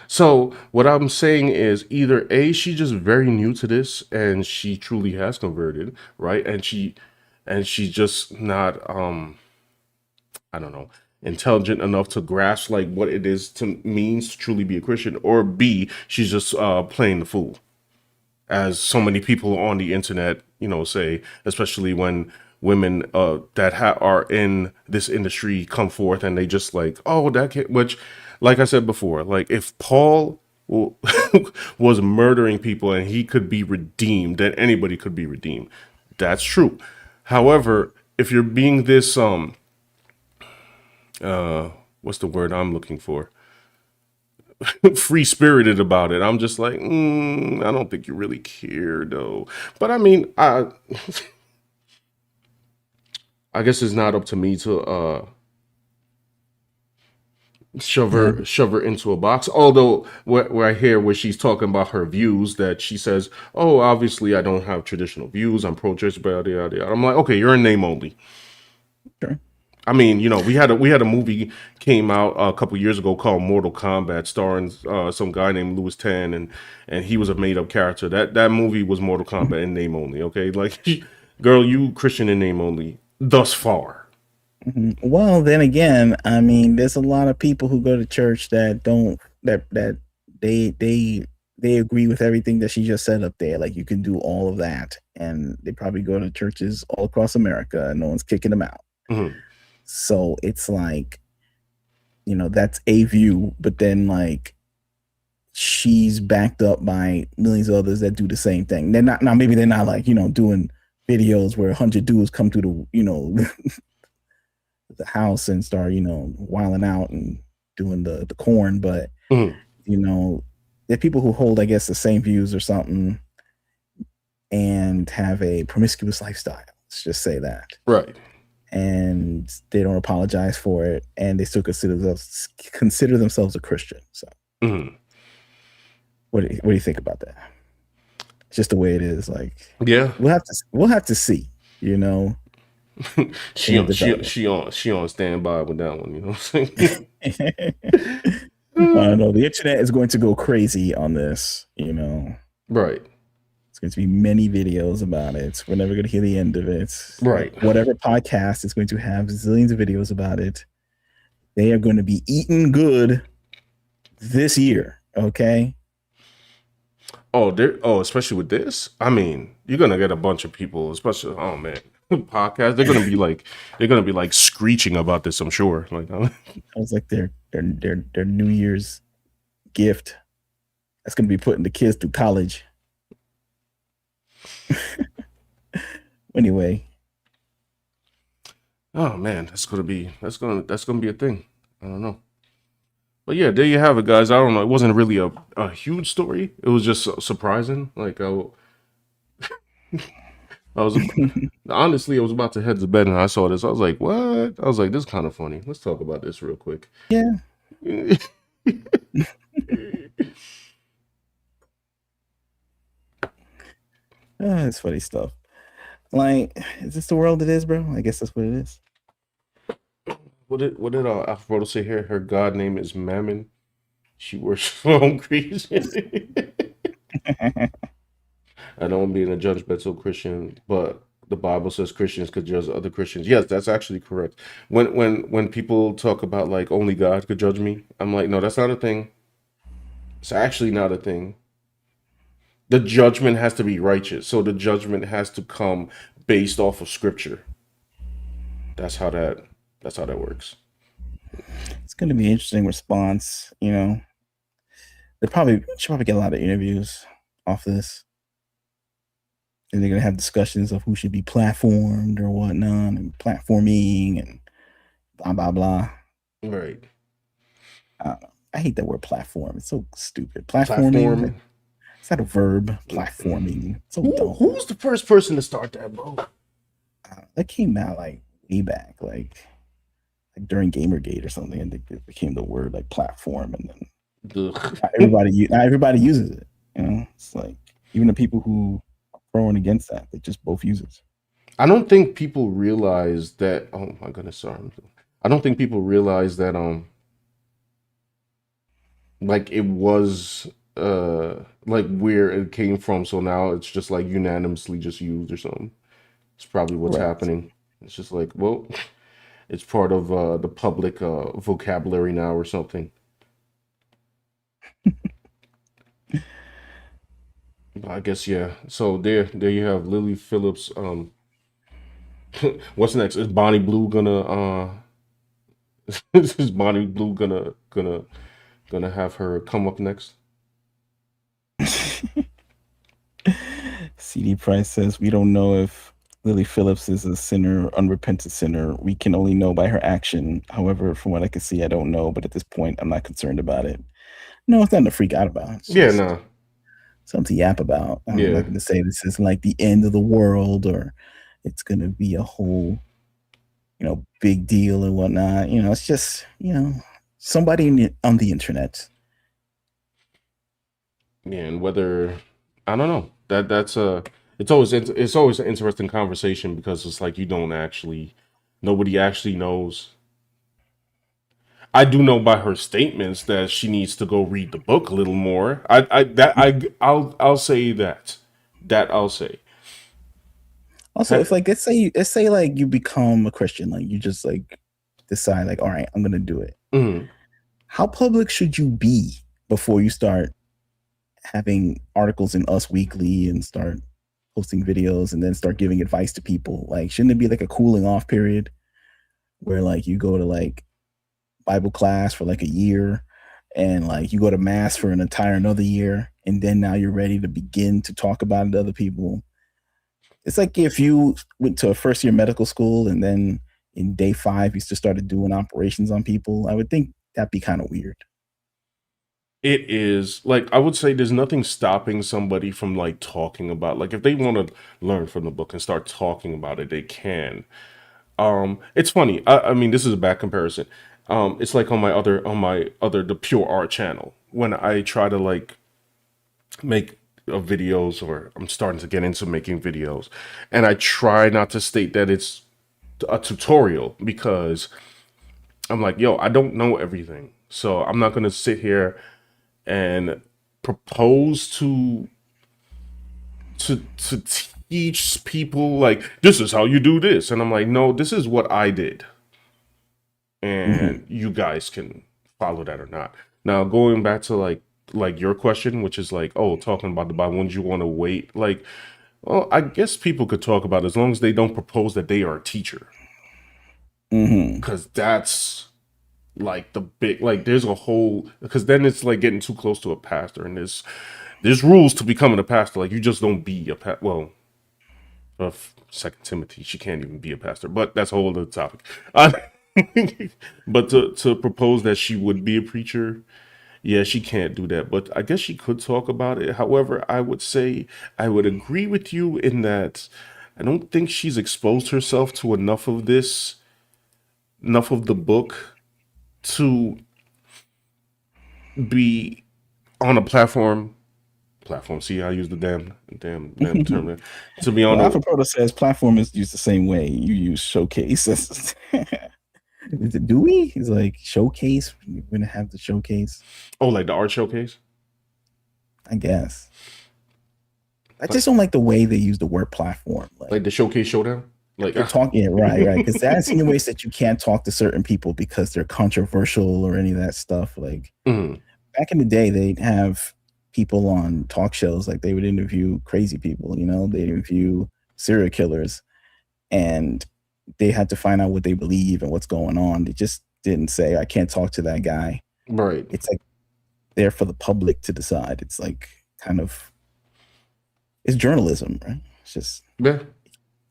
So what I'm saying is either A, she's just very new to this and she truly has converted, right? And she's just not I don't know, intelligent enough to grasp like what it is to means to truly be a Christian, or B, she's just playing the fool, as so many people on the internet, you know, say, especially when women that are in this industry come forth and they just like, oh, that kid, which, like I said before, like if Paul was murdering people and he could be redeemed, then anybody could be redeemed. That's true. However, if you're being this what's the word I'm looking for? Free spirited about it. I'm just like, I don't think you really care though. But I mean, I guess it's not up to me to Yeah. shove her into a box. Although where I hear where she's talking about her views, that she says, "Oh, obviously I don't have traditional views. I'm pro-choice." I'm like, okay, you're in name only. Sure. I mean, you know, we had a movie came out a couple years ago called Mortal Kombat, starring some guy named Louis Tan, and he was a made up character. That movie was Mortal Kombat in name only. Okay, like, girl, you Christian in name only thus far. Well, then again, I mean, there's a lot of people who go to church that don't that they agree with everything that she just said up there. Like you can do all of that, and they probably go to churches all across America, and no one's kicking them out. Mhm. So it's like, you know, that's a view, but then like she's backed up by millions of others that do the same thing. They're not now. Maybe they're not like, you know, doing videos where 100 dudes come through the house and start, wilding out and doing the corn. But, Mhm. there are people who hold, I guess, the same views or something and have a promiscuous lifestyle. Let's just say that. Right. And they don't apologize for it, and they still consider themselves a Christian. So, Mhm. what do you think about that? It's just the way it is. Like, Yeah. we'll have to see. she on standby with that one. You know what I'm saying? I don't know. The internet is going to go crazy on this. Right. It's going to be many videos about it. We're never going to hear the end of it. Right. Whatever podcast is going to have zillions of videos about it. They are going to be eating good this year. Okay. Especially with this. I mean, you're gonna get a bunch of people, especially podcast. They're gonna be like screeching about this. I'm sure. Like, I was like their New Year's gift. That's going to be putting the kids through college. Anyway. Oh man, that's gonna be a thing. I don't know. But yeah, there you have it, guys. I don't know. It wasn't really a huge story. It was just surprising. Like I was honestly, I was about to head to bed and I saw this. I was like, "What?" I was like, "This is kind of funny. Let's talk about this real quick." Yeah. It's funny stuff. Like, is this the world it is, bro? I guess that's what it is. What did Alfredo say here? Her god name is Mammon. She worships her own creation. I know I'm being a judgmental Christian, but the Bible says Christians could judge other Christians. Yes, that's actually correct. When people talk about like only God could judge me, I'm like, no, that's not a thing. It's actually not a thing. The judgment has to be righteous. So the judgment has to come based off of scripture. That's how that works. It's going to be an interesting response. They should probably get a lot of interviews off this. And they're going to have discussions of who should be platformed or whatnot, and platforming and blah, blah, blah. Right. I hate that word platform. It's so stupid. Platforming. It's not a verb. Platforming. It's so dumb. Who was the first person to start that, bro? That came out like way back, like during Gamergate or something, and it became the word like platform, and then not everybody uses it. It's like even the people who are pro and against that, they just both use it. I don't think people realize that. Oh my goodness, sorry. I don't think people realize that. Like it was like where it came from. So now it's just like unanimously just used or something. It's probably what's happening. It's just like, well, it's part of the public vocabulary now or something. I guess yeah. So there you have Lily Phillips. What's next? Is Bonnie Blue gonna is Bonnie Blue gonna have her come up next? CD Price says we don't know if Lily Phillips is a sinner, unrepentant sinner. We can only know by her action. However, from what I can see, I don't know. But at this point, I'm not concerned about it. No, it's nothing to freak out about. It's something to yap about. I'm not going to say this is like the end of the world or it's going to be a whole, big deal and whatnot. It's just, somebody on the internet. Yeah, and whether I don't know that's it's always an interesting conversation because it's like nobody actually knows. I do know by her statements that she needs to go read the book a little more. I'll say that I'll say. Also, if like let's say like you become a Christian, like you just like decide like, all right, I'm gonna do it. Mm-hmm. How public should you be before you start having articles in Us Weekly and start posting videos and then start giving advice to people? Like, shouldn't it be like a cooling off period where like you go to like Bible class for like a year and like you go to mass for an entire another year and then now you're ready to begin to talk about it to other people? It's like if you went to a first year medical school and then in day 5 you just started doing operations on people. I would think that'd be kind of weird. It is like I would say there's nothing stopping somebody from like talking about like if they want to learn from the book and start talking about it, they can. It's funny. I mean, this is a bad comparison. It's like on my other the pure art channel when I try to like make videos or I'm starting to get into making videos, and I try not to state that it's a tutorial because I'm like, yo, I don't know everything, so I'm not gonna sit here and propose to teach people like this is how you do this, and I'm like, no, this is what I did, Mm-hmm. and you guys can follow that or not. Now going back to like your question, which is like, oh, talking about the Bible, wouldn't you want to wait? Like, well, I guess people could talk about it as long as they don't propose that they are a teacher, Mm-hmm. because that's like the big like there's a whole because then it's like getting too close to a pastor, and there's rules to becoming a pastor. Like you just don't be a well, of Second Timothy, she can't even be a pastor, but that's a whole other topic. But to propose that she would be a preacher, yeah, she can't do that. But I guess she could talk about it. However, I would say I would agree with you in that I don't think she's exposed herself to enough of the book to be on a platform. See, I use the damn term there. To be on Well, a Alpha Proto says platform is used the same way. You use showcase. Is it Dewey? He's like showcase. You're gonna have the showcase. oh like the art showcase, I guess. I like just don't like the way they use the word platform. like Like the showcase showdown, like they're talking, yeah, right, because that insinuates that you can't talk to certain people because they're controversial or any of that stuff. Like mm, back in the day, they'd have people on talk shows, like they would interview crazy people. They'd interview serial killers, and they had to find out what they believe and what's going on. They just didn't say, "I can't talk to that guy." right, It's like there for the public to decide. It's like kind of it's journalism, right? It's yeah.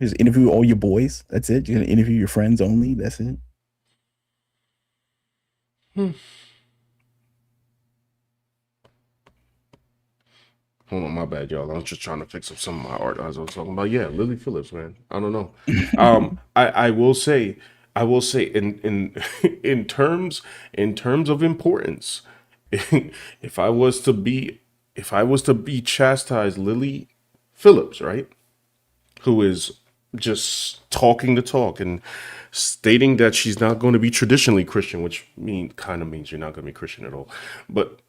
just interview all your boys. That's it. You're gonna interview your friends only. That's it. Hmm. Hold on, my bad, y'all. I'm just trying to fix up some of my art as I was talking about. Yeah, Lily Phillips, man. I don't know. I I will say in in terms of importance, if I was to be if I was to be chastised, Lily Phillips, right, who is just talking the talk and stating that she's not going to be traditionally Christian, which kind of means you're not going to be Christian at all, but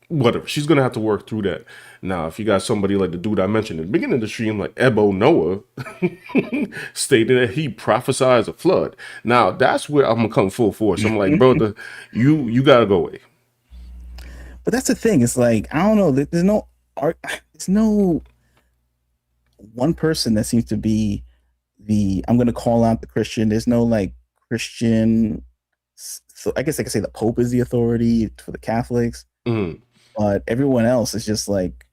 whatever. She's gonna have to work through that. Now, if you got somebody like the dude I mentioned in the beginning of the stream, like Ebo Noah, stating that he prophesies a flood. Now, that's where I'm gonna come full force. I'm like, brother, you gotta go away. But that's the thing. It's like I don't know. There's no art. There's no one person that seems to be the. I'm going to call out the Christian. There's no like Christian. So I guess I could say the Pope is the authority for the Catholics, Mm, but everyone else is just like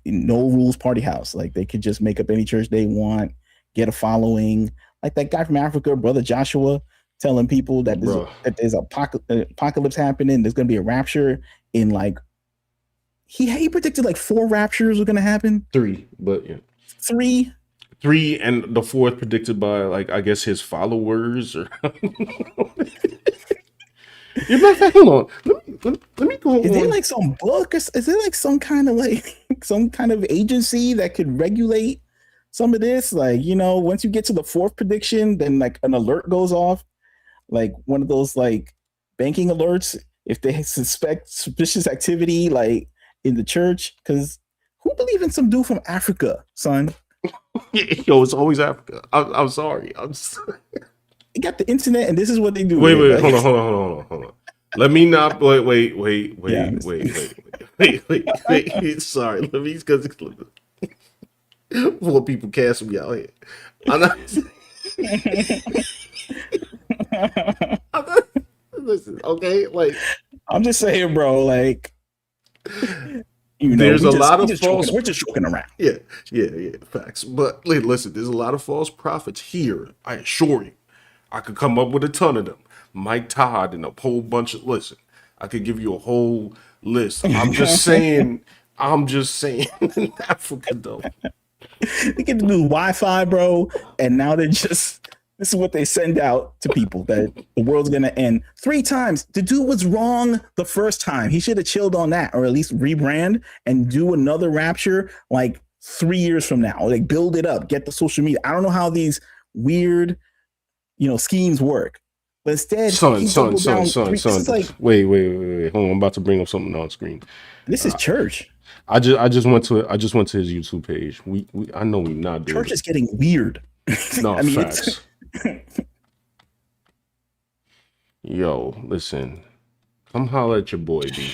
no rules party house. Like they could just make up any church they want, get a following. Like that guy from Africa, brother Joshua, telling people that bro, there's apocalypse happening. There's going to be a rapture in like he predicted like 4 raptures were going to happen. three, but yeah, 3. three, and the fourth predicted by like I guess his followers or. You matter of fact, hold on. Let me go Is there on. like some book? Or is there like some kind of like some kind of agency that could regulate some of this? Like once you get to the 4th prediction, then like an alert goes off, like one of those like banking alerts if they suspect suspicious activity like in the church. Because who believe in some dude from Africa, son? Yo, it's always Africa. I'm sorry. They got the internet, and this is what they do Wait, with it. wait, Like, hold on. Let me not yeah, wait. Sorry, let me because more people cancel me out here. I'm not, I'm not listen, okay? Like I'm just saying, bro. Like, You know, There's a lot of we're just joking around. yeah, facts. But listen, there's a lot of false prophets here. I assure you, I could come up with a ton of them. Mike Todd and a whole bunch of listen. I could give you a whole list. I'm just saying. In Africa though. They get to do Wi-Fi, bro, and now they're just. This is what they send out to people that the world's gonna end 3 times. The dude was wrong the first time. He should have chilled on that, or at least rebrand and do another Rapture like 3 years from now. Like build it up, get the social media. I don't know how these weird, schemes work, but instead, Son. like, wait. Hold on, I'm about to bring up something on screen. This is church. I just went to his YouTube page. I know we're not doing church is getting weird. No, I mean, facts. Yo, listen. Come holler at your boy, B.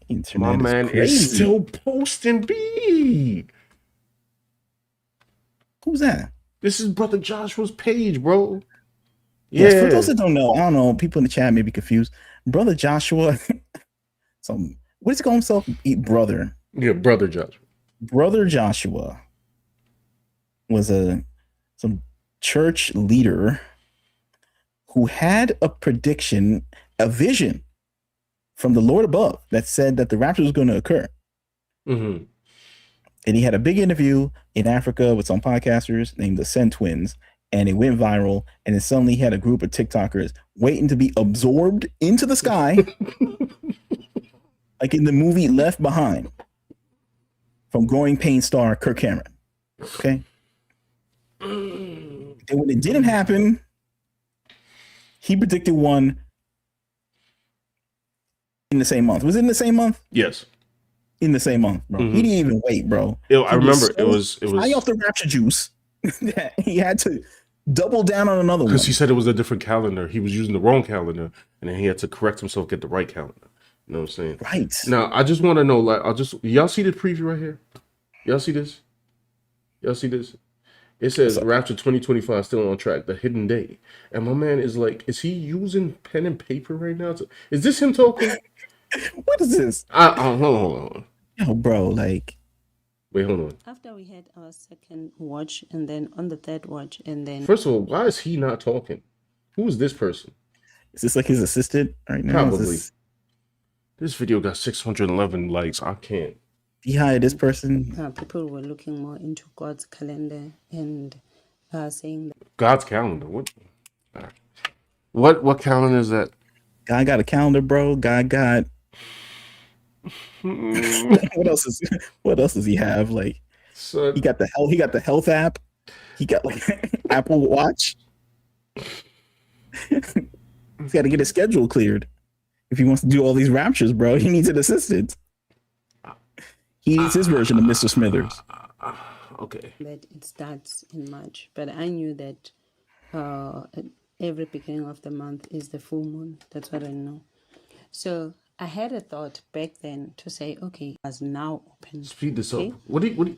Internet My man is still posting, B. Who's that? This is Brother Joshua's page, bro. Yes, for those that don't know, I don't know. People in the chat may be confused. Brother Joshua, what does he call himself? Brother. Yeah, Brother Joshua. Brother Joshua was some church leader who had a prediction, a vision from the Lord above that said that the rapture was going to occur. Mm-hmm. And he had a big interview in Africa with some podcasters named the Sen Twins, and it went viral. And then suddenly he had a group of TikTokers waiting to be absorbed into the sky, like in the movie Left Behind, from Growing Pains star Kirk Cameron. Okay. And when it didn't happen, he predicted one in the same month. Was it in the same month? Yes. In the same month, bro. Mm-hmm. He didn't even wait, bro. I remember it was high off the rapture juice. He had to double down on another one. Because he said it was a different calendar. He was using the wrong calendar, and then he had to correct himself, get the right calendar. You know what I'm saying? Right. Now, I just want to know, y'all see the preview right here? Y'all see this? It says Rapture 2025 still on track, the hidden day. And my man is like, is he using pen and paper right now? Is this him talking? What is this? Hold on. Yo, bro, like. Wait, hold on. After we had our second watch, and then on the third watch, and then. First of all, why is he not talking? Who is this person? Is this like his assistant right now? Probably. This video got 611 likes. I can't. He hired this person. People were looking more into God's calendar and saying that God's calendar. What calendar is that? Guy got a calendar, bro. Guy got. What else does he have? Like, Son. he got the health app. He got like Apple Watch. He's got to get his schedule cleared if he wants to do all these raptures, bro. He needs an assistant. He needs his version of Mr. Smithers. Okay. That it starts in March, but I knew that every beginning of the month is the full moon. That's what I know. So I had a thought back then to say, okay, as now open. Speed this up. What do you?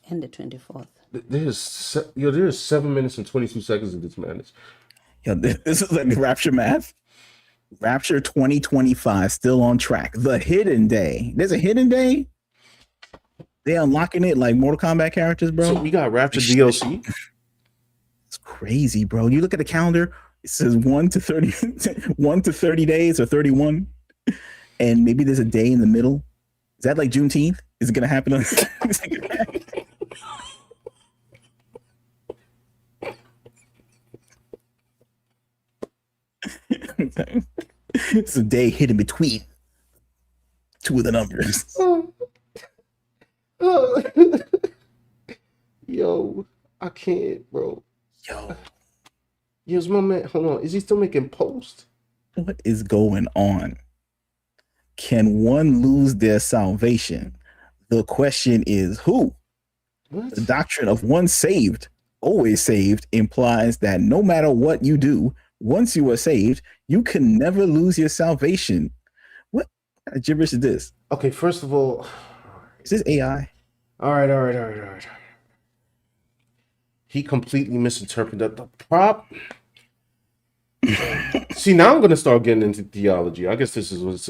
And the 24th. There's 7 minutes and 22 seconds of this madness. Yo, this is like Rapture math. Rapture 2025 still on track. The hidden day. There's a hidden day. They unlocking it like Mortal Kombat characters, bro. So we got Rapture DLC. It's crazy, bro. You look at the calendar. It says 1 to 30 days or 31, and maybe there's a day in the middle. Is that like Juneteenth? Is it gonna happen on? It's a day hidden between two of the numbers. Yo, I can't, bro. Yo's my man. Hold on. Is he still making posts? What is going on? Can one lose their salvation? The question is who? What? The doctrine of once saved, always saved implies that no matter what you do, once you are saved, you can never lose your salvation. What kind of gibberish is this? Okay, first of all, is this AI? All right. He completely misinterpreted the prop. See, now I'm gonna start getting into theology. I guess this this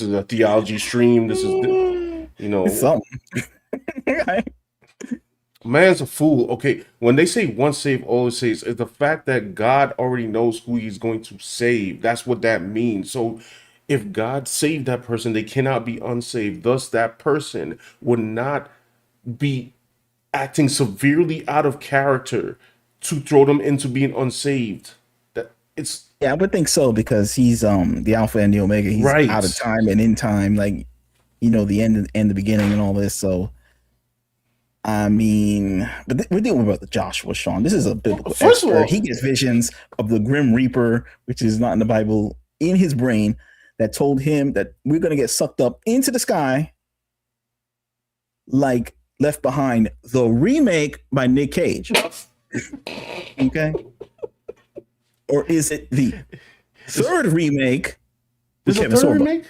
is a theology stream. This is It's something. Right? man's a fool. Okay, when they say once saved, always saved, it's the fact that God already knows who He's going to save. That's what that means. So, if God saved that person, they cannot be unsaved. Thus, that person would not be acting severely out of character to throw them into being unsaved. That it's Yeah, I would think so because he's the Alpha and the Omega. He's out of right. time and in time, like the end and the beginning and all this. So I mean, but we're dealing with Joshua, Sean. This is a biblical First of expert. all, He gets visions of the Grim Reaper, which is not in the Bible, in his brain that told him that we're going to get sucked up into the sky like Left Behind, the remake by Nick Cage. Okay. Or is it the third remake with there's a Kevin third Sorbo? remake.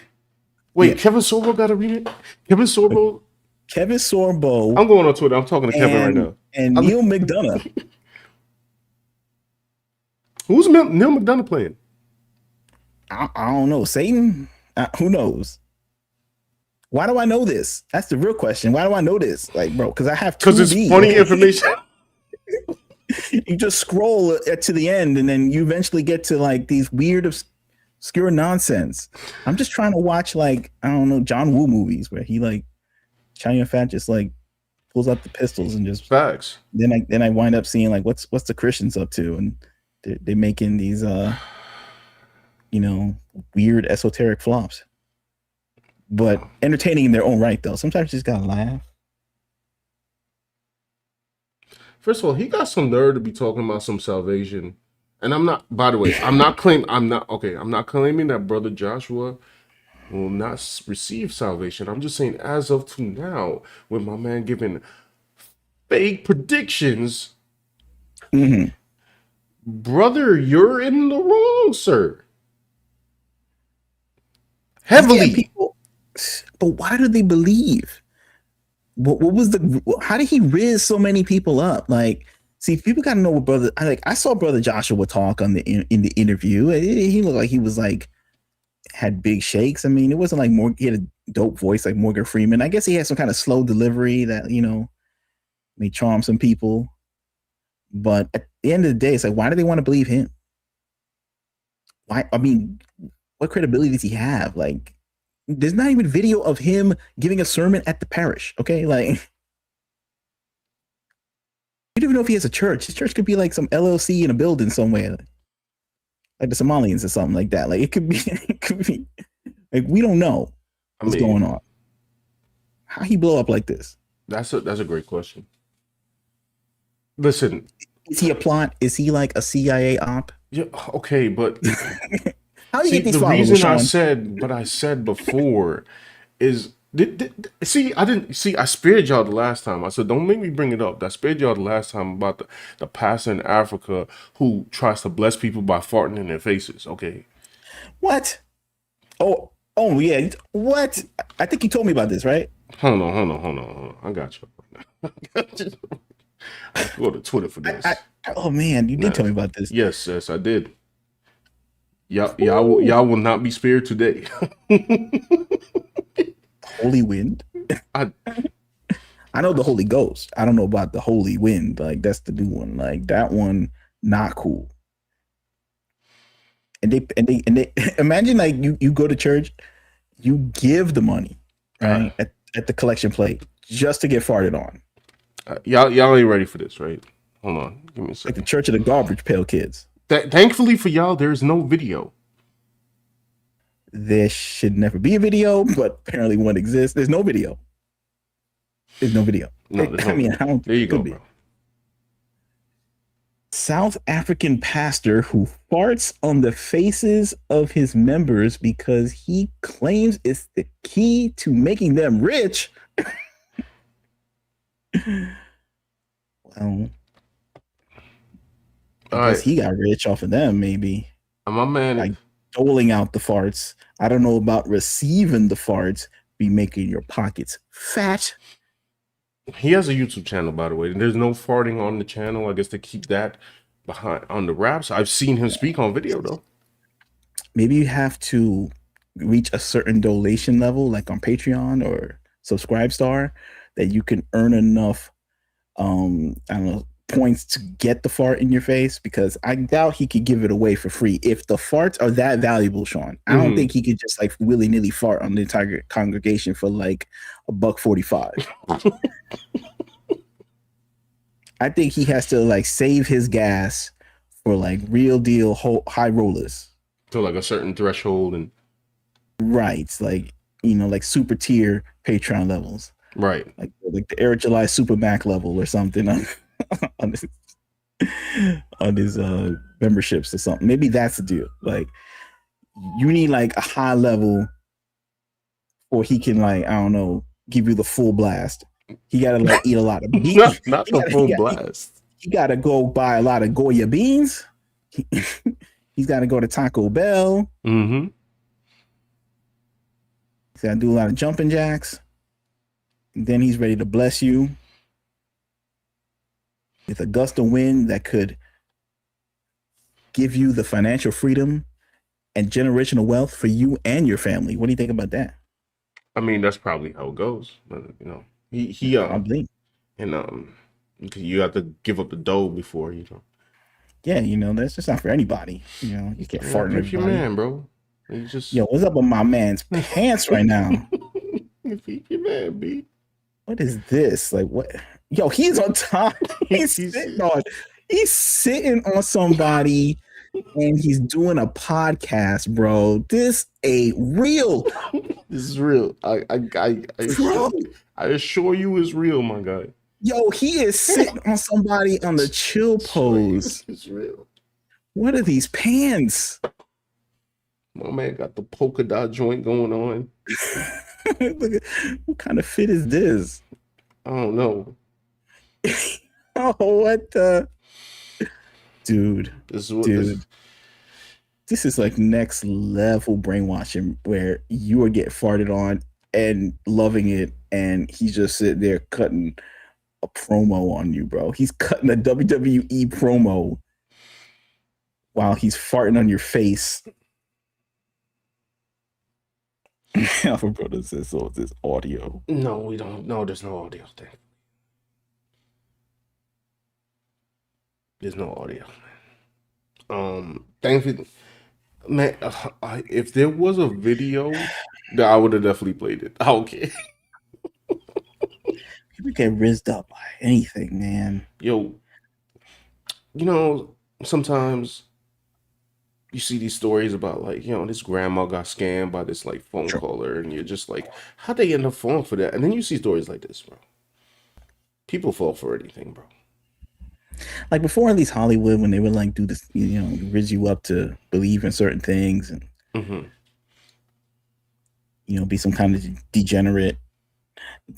Wait, Yeah. Kevin Sorbo got a remake. Kevin Sorbo. Kevin Sorbo I'm going on Twitter. I'm talking to Kevin right now. and Neil McDonough. Who's Neil McDonough playing? I don't know. Satan? Who knows? Why do I know this? That's the real question. Why do I know this? Like, bro, because I have Because it's 2D. funny information. You just scroll to the end and then you eventually get to like these weird obscure nonsense. I'm just trying to watch like, I don't know, John Woo movies where he like Chow Yun-fat just like pulls out the pistols and just Facts. then I wind up seeing like what's the Christians up to, and they're making these weird esoteric flops, but entertaining in their own right though. Sometimes you just gotta laugh. First of all, he got some nerve to be talking about some salvation. And I'm not, by the way, I'm not claiming that Brother Joshua will not receive salvation. I'm just saying, as of to now, with my man giving fake predictions, brother, you're in the wrong, sir. Heavily. Yeah, people, but why do they believe? What was how did he riz so many people up? Like, see, people got to know what brother. I saw Brother Joshua talk in the interview. He looked like he was like had big shakes. I mean, it wasn't like he had a dope voice like Morgan Freeman. I guess he had some kind of slow delivery that may charm some people. But at the end of the day, it's like, why do they want to believe him? Why? I mean, what credibility does he have? Like, there's not even video of him giving a sermon at the parish. Okay, like you don't even know if he has a church. His church could be like some LLC in a building somewhere, like the Somalians or something like that. Like it could be like we don't know what's going on. How he blow up like this? That's a great question. Listen, is he a plot? Is he like a CIA op? Yeah, okay, but how do you get these the followers, reason Sean? I said what I said before is I spared y'all the last time. I said don't make me bring it up. I spared y'all the last time about the pastor in Africa who tries to bless people by farting in their faces. Okay. What? Oh yeah. What? I think you told me about this, right? Hold on. I got you. I go to Twitter for this. Oh man, you did tell me about this. Yes, I did. Y'all will not be spared today. Holy wind. I know the Holy Ghost. I don't know about the Holy Wind. Like that's the new one. Like that one, not cool. And they imagine like you go to church, you give the money right at the collection plate just to get farted on. Y'all ain't ready for this, right? Hold on, give me a second. Like the Church of the Garbage Pail Kids. Thankfully for y'all, there is no video. There should never be a video, but apparently one exists. There's no video. There's no video. No, I don't. There you go, bro. South African pastor who farts on the faces of his members because he claims it's the key to making them rich. Well, I guess he got rich off of them, maybe. My man, like doling out the farts. I don't know about receiving the farts. Be making your pockets fat. He has a YouTube channel, by the way. There's no farting on the channel. I guess to keep that behind on the wraps. I've seen him speak on video though. maybe you have to reach a certain donation level, like on Patreon or Subscribestar, that you can earn enough I don't know, points to get the fart in your face, because I doubt he could give it away for free. If the farts are that valuable, Sean, I don't think he could just like willy-nilly fart on the entire congregation for like $1.45. I think he has to like save his gas for like real deal high rollers. To like a certain threshold and Right. Like, like super tier Patreon levels. right. Like the Air July Super Mac level or something on this on his memberships or something. Maybe that's the deal. Like you need like a high level, or he can like, I don't know, give you the full blast. He gotta like eat a lot of meat. Not the full blast. He gotta go buy a lot of Goya beans. He's gotta go to Taco Bell. Mm-hmm. He's gotta do a lot of jumping jacks. And then he's ready to bless you with a gust of wind that could give you the financial freedom and generational wealth for you and your family. What do you think about that? I mean, that's probably how it goes. But, he I believe. And you have to give up the dough before, Yeah, that's just not for anybody. You can't fart on If your everybody. man, bro. You just Yo, what's up with my man's pants right now? if your man, B. What is this? Like what? Yo, he's on top. He's sitting on somebody and he's doing a podcast, bro. This ain't real. This is real. I assure you it's real, my guy. Yo, he is sitting on somebody on the chill pose. It's real. What are these pants? My man got the polka dot joint going on. What kind of fit is this? I don't know. Oh, what the dude? This is what This is like next level brainwashing, where you are getting farted on and loving it, and he's just sitting there cutting a promo on you, bro. He's cutting a WWE promo while he's farting on your face. Alpha Brother says, so is this audio? No, we don't. No, there's no audio thing. There's no audio. Thankfully, man, if there was a video, that I would have definitely played it. I don't care. People get rizzed up by anything, man. Yo, sometimes you see these stories about like, this grandma got scammed by this like phone caller, and you're just like, how'd they end up falling for that? And then you see stories like this, bro. People fall for anything, bro. Like before, at least Hollywood, when they would like do this, rizz you up to believe in certain things and be some kind of degenerate.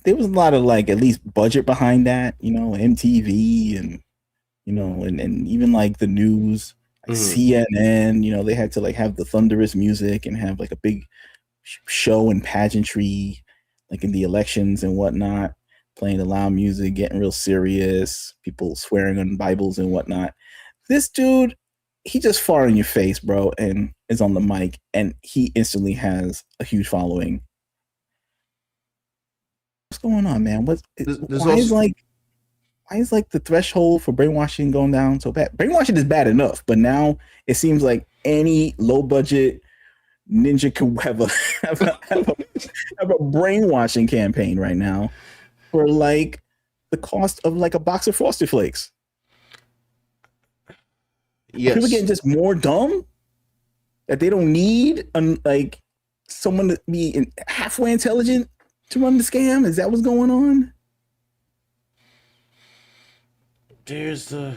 There was a lot of like at least budget behind that, MTV and and even like the news, like CNN. They had to like have the thunderous music and have like a big show and pageantry, like in the elections and whatnot, playing the loud music, getting real serious, people swearing on Bibles and whatnot. This dude, he just farted in your face, bro, and is on the mic, and he instantly has a huge following. What's going on, man? Why is like the threshold for brainwashing going down so bad? Brainwashing is bad enough, but now it seems like any low budget ninja could have a brainwashing campaign right now for like the cost of like a box of Frosted Flakes. Yes. People getting just more dumb that they don't need like someone to be halfway intelligent to run the scam. Is that what's going on? There's the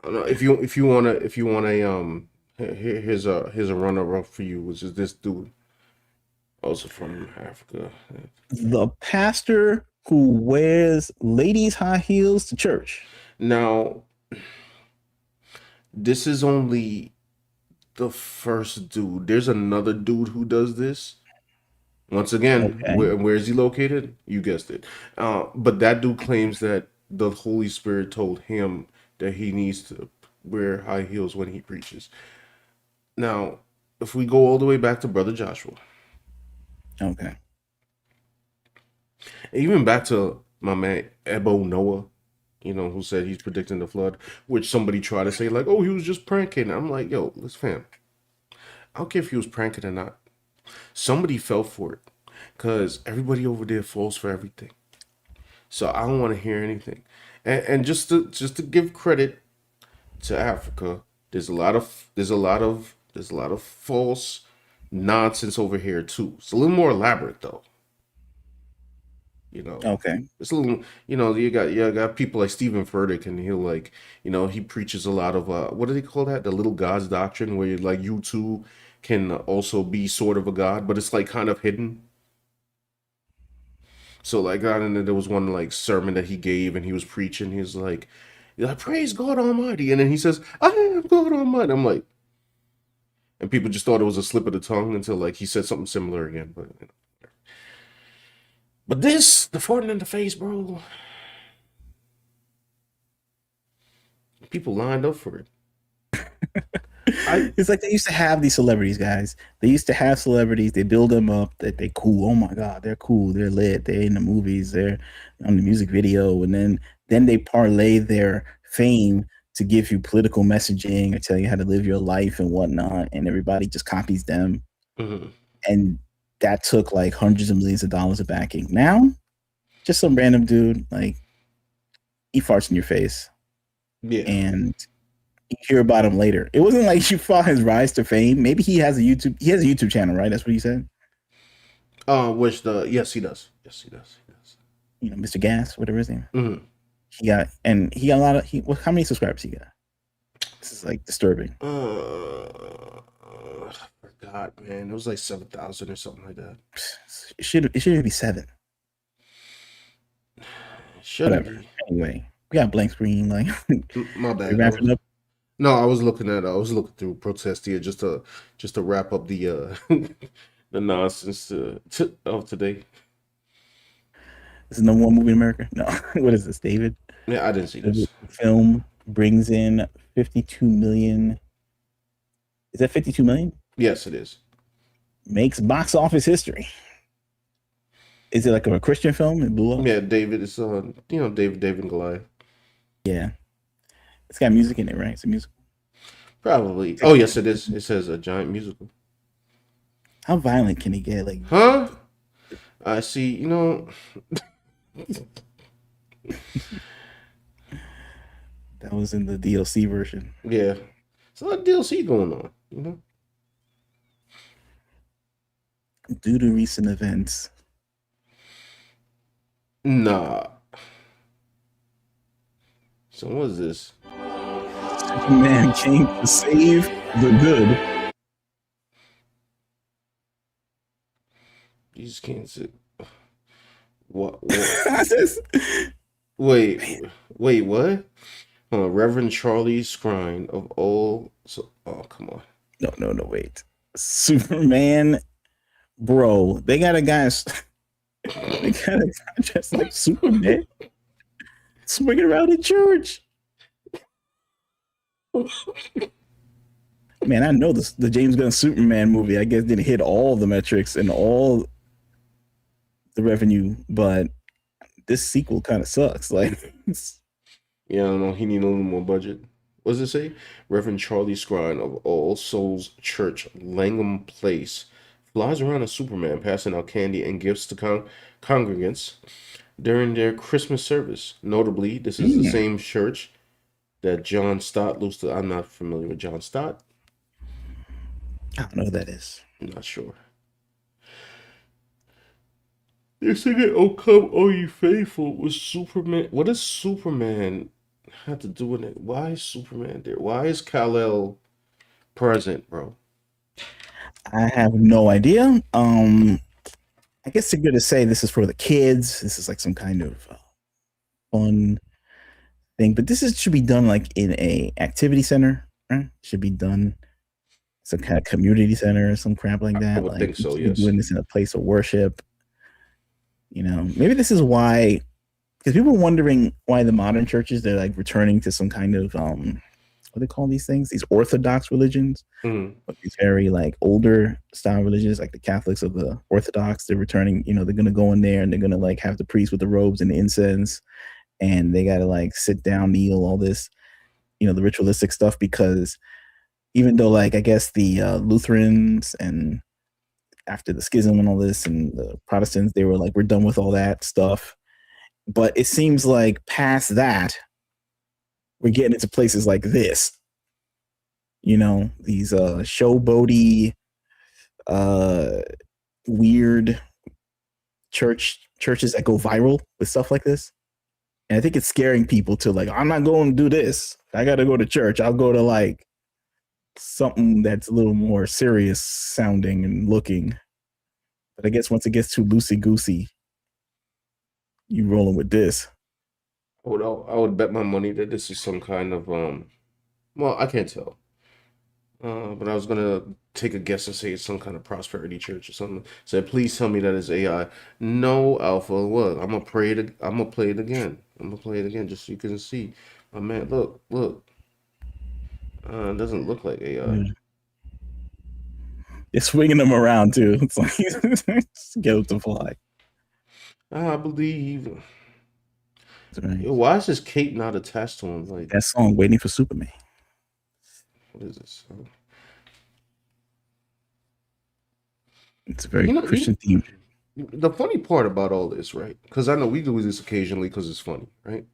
if you wanna here's a runner up for you, which is this dude, also from Africa. The pastor who wears ladies' high heels to church. Now, this is only the first dude. There's another dude who does this. Once again, where is he located? You guessed it. But that dude claims that the Holy Spirit told him that he needs to wear high heels when he preaches. Now, if we go all the way back to Brother Joshua, Okay. even back to my man Ebo Noah, who said he's predicting the flood, which somebody tried to say like, oh, he was just pranking. I'm like, yo, let's fam. I don't care if he was pranking or not. Somebody fell for it, because everybody over there falls for everything. So I don't want to hear anything. And just to give credit to Africa, there's a lot of false nonsense over here too. It's a little more elaborate though. You know, Okay. it's a little. You got people like Stephen Furtick, and he'll like, he preaches a lot of what do they call that? The little God's doctrine, where you too can also be sort of a God, but it's like kind of hidden. So like, I don't know, there was one like sermon that he gave, and he was preaching. He was like, praise God Almighty, and then he says, I am God Almighty. I'm like, and people just thought it was a slip of the tongue until like he said something similar again. But this, the farting in the face, bro. People lined up for it. It's like they used to have these celebrities, guys. They used to have celebrities. They build them up that they cool. Oh my God, they're cool. They're lit. They're in the movies. They're on the music video, and then they parlay their fame to give you political messaging or tell you how to live your life and whatnot. And everybody just copies them. Mm-hmm. And that took like hundreds of millions of dollars of backing. Now, just some random dude, like, he farts in your face. Yeah. And you hear about him later. It wasn't like you saw his rise to fame. Maybe he has a YouTube channel, right? That's what he said. Yes, he does. Yes, he does. Mr. Gas, whatever his name. Mm-hmm. He got a lot of how many subscribers he got? This is like disturbing. I forgot, man. It was like 7,000 or something like that. It should be 7. Whatever. Anyway, we got blank screen. Like, my bad. Wrapping up. No, I was looking through protest here just to wrap up the the nonsense of today. This is the #1 movie in America. No, what is this, David? Yeah, I didn't see this. The film brings in 52 million. Is that 52 million? Yes, it is. Makes box office history. Is it like a Christian film? It blew up. Yeah, David. It's David and Goliath. Yeah, it's got music in it, right? It's a musical. Probably. Oh yes, it is. It says a giant musical. How violent can it get? Like, huh? I see. That was in the DLC version. Yeah, it's a lot of DLC going on. Due to recent events. Nah. So what is this? Superman came to save the good. You just can't sit. What? Wait, what? Reverend Charlie Scrine of all. Oh, come on. No, wait. Superman, bro. They got a guy. They got a guy dressed like Superman, swinging around in church. Man, I know the James Gunn Superman movie, I guess, didn't hit all the metrics and all the revenue, but this sequel kind of sucks. Like, yeah, I don't know. He need a little more budget. What does it say? Reverend Charlie Scrine of All Souls Church, Langham Place, flies around as Superman, passing out candy and gifts to congregants during their Christmas service. Notably, this is the same church that John Stott used to. I'm not familiar with John Stott. I don't know who that is. I'm not sure. They're singing "Oh Come, All You Faithful" with Superman. What does Superman have to do with it? Why is Superman there? Why is Kal-El present, bro? I have no idea. I guess they're going to say this is for the kids. This is like some kind of fun thing, but should be done like in a activity center. Right? Should be done some kind of community center or some crap like that. I would think so. Yes. Doing this in a place of worship. Maybe this is why, because people are wondering why the modern churches, they're like returning to some kind of what they call these things, these Orthodox religions, Mhm. but these very like older style religions, like the Catholics of the Orthodox. They're returning, they're gonna go in there and they're gonna like have the priest with the robes and the incense, and they gotta like sit down, kneel, all this, the ritualistic stuff, because even though like I guess the Lutherans and after the schism and all this and the Protestants, they were like, we're done with all that stuff. But it seems like past that, we're getting into places like this. These showboaty, weird churches that go viral with stuff like this. And I think it's scaring people to like, I'm not going to do this. I got to go to church. I'll go to like something that's a little more serious sounding and looking. But I guess once it gets too loosey goosey, you rolling with this. I would bet my money that this is some kind of well, I can't tell. But I was gonna take a guess and say it's some kind of prosperity church or something. Said, please tell me that it's AI. No, Alpha. What? I'm gonna play it again. I'm gonna play it again just so you can see. My man, look. It doesn't look like AI. They're swinging them around too. It's like get them to fly. I believe. Right. Yo, why is this cape not attached to him? Like that song, "Waiting for Superman." What is this? It's a very Christian theme. The funny part about all this, right? Because I know we do this occasionally because it's funny, right?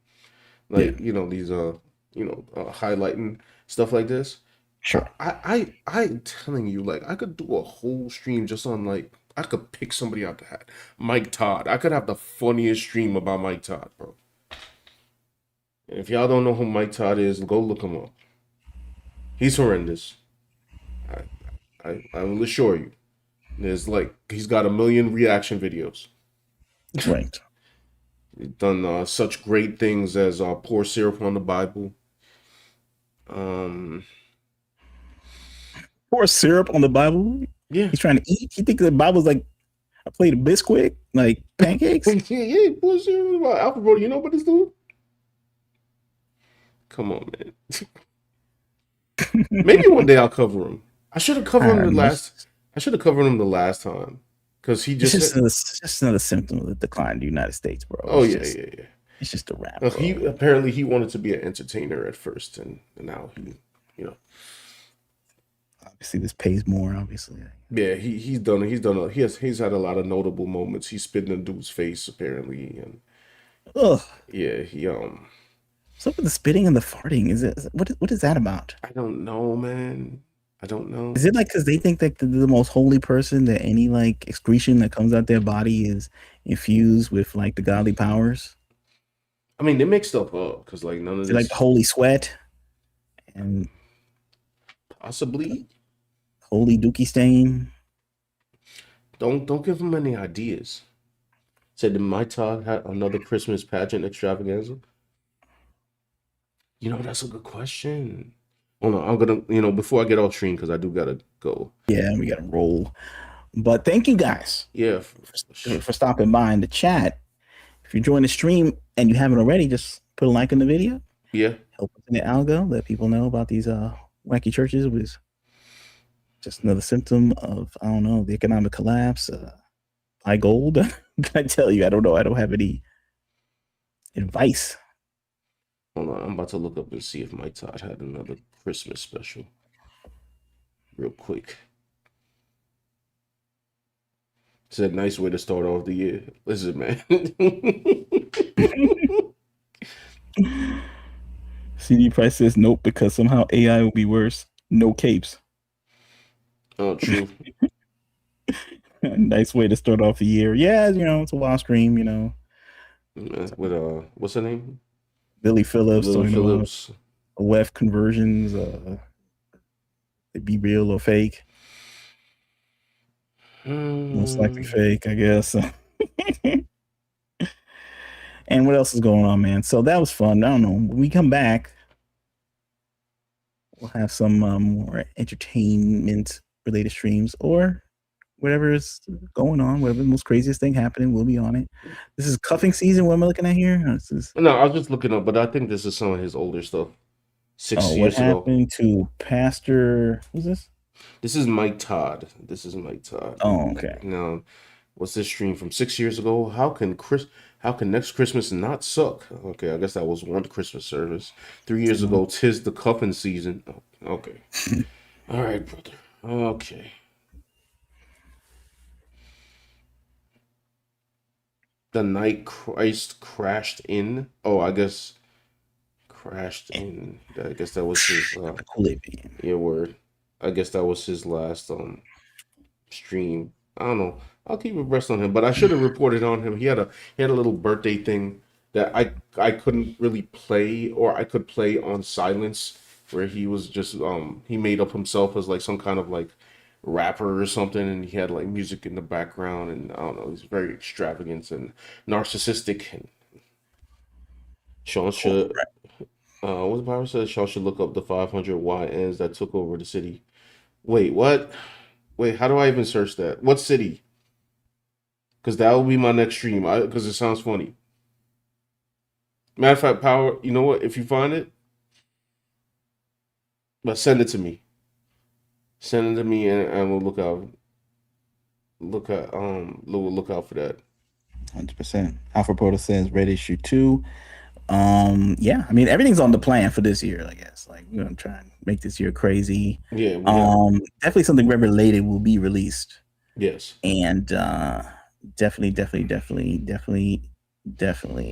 Like these highlighting stuff like this. Sure. I'm telling you, like I could do a whole stream just on like I could pick somebody out the hat. Mike Todd. I could have the funniest stream about Mike Todd, bro. And if y'all don't know who Mike Todd is, go look him up. He's horrendous. I will assure you. There's like he's got 1 million reaction videos. Right. He's done such great things as pour syrup on the Bible. Pour syrup on the Bible? Yeah. He's trying to eat? You think the Bible's like a plate of Bisquick? Like pancakes? yeah, pour syrup on the Bible. Alpha Bro, you know what this dude? Come on, man. Maybe one day I'll cover him. I should have covered him the last time. Because he just it's just another symptom of the decline of the United States, bro. Yeah. It's just a rap. He wanted to be an entertainer at first, and now he, obviously this pays more. Obviously, yeah. He's had a lot of notable moments. He spit in a dude's face apparently, and yeah, he So with the spitting and the farting, what is that about? I don't know, man. I don't know. Is it like because they think that the most holy person, that any like excretion that comes out their body is infused with like the godly powers? I mean, they make stuff up because like none of this, like the holy sweat and possibly holy dookie stain. Don't give them any ideas. Said that my Todd had another Christmas pageant extravaganza. That's a good question. Hold on, I'm gonna, before I get off stream, because I do gotta go. Yeah, we gotta roll. But thank you guys. Yeah, for stopping by in the chat. If you're joining the stream and you haven't already, just put a like in the video. Yeah. Help us in the algo. Let people know about these wacky churches. It was just another symptom of the economic collapse. Buy gold. I tell you, I don't know. I don't have any advice. Hold on, I'm about to look up and see if Mike Todd had another Christmas special. Real quick. It's a nice way to start off the year. Listen, man. CD Price says nope, because somehow AI will be worse. No capes. Oh, true. Nice way to start off the year. Yeah, it's a wild stream, With what's her name? Lily Phillips. Lily Phillips. WEF conversions, they be real or fake. Most likely fake, I guess. And what else is going on, man? So that was fun. I don't know. When we come back, we'll have some more entertainment related streams or whatever is going on, whatever the most craziest thing happening, we'll be on it. This is cuffing season. What am I looking at here? No, I was just looking up, but I think this is some of his older stuff. 6 what years ago. happened to Pastor? Who's this? This is Mike Todd. Oh, okay. Now, what's this stream from 6 years ago? How can next Christmas not suck? Okay, I guess that was one Christmas service. 3 years ago, 'tis the cuffing season. Oh, okay. All right, brother. Okay. The night Christ crashed in. Oh, I guess crashed in. I guess that was his yeah, word. I guess that was his last stream. I don't know. I'll keep abreast on him, but I should have reported on him. He had a little birthday thing that I couldn't really play, or I could play on silence, where he was just he made up himself as like some kind of like rapper or something, and he had like music in the background, and I don't know, he's very extravagant and narcissistic. And Sean should what the Bible says, Sean should look up the 500 YNs that took over the city. Wait, what? Wait, how do I even search that? What city? Because that will be my next stream. Because it sounds funny. Matter of fact, Power, you know what? If you find it, but send it to me. Send it to me, and we'll look out. We'll look out for that. 100%. Alpha Proto says Red Issue 2. Yeah, I mean everything's on the plan for this year, I guess. Like we're gonna try and make this year crazy. Yeah. Definitely something Red related will be released. Yes. And definitely.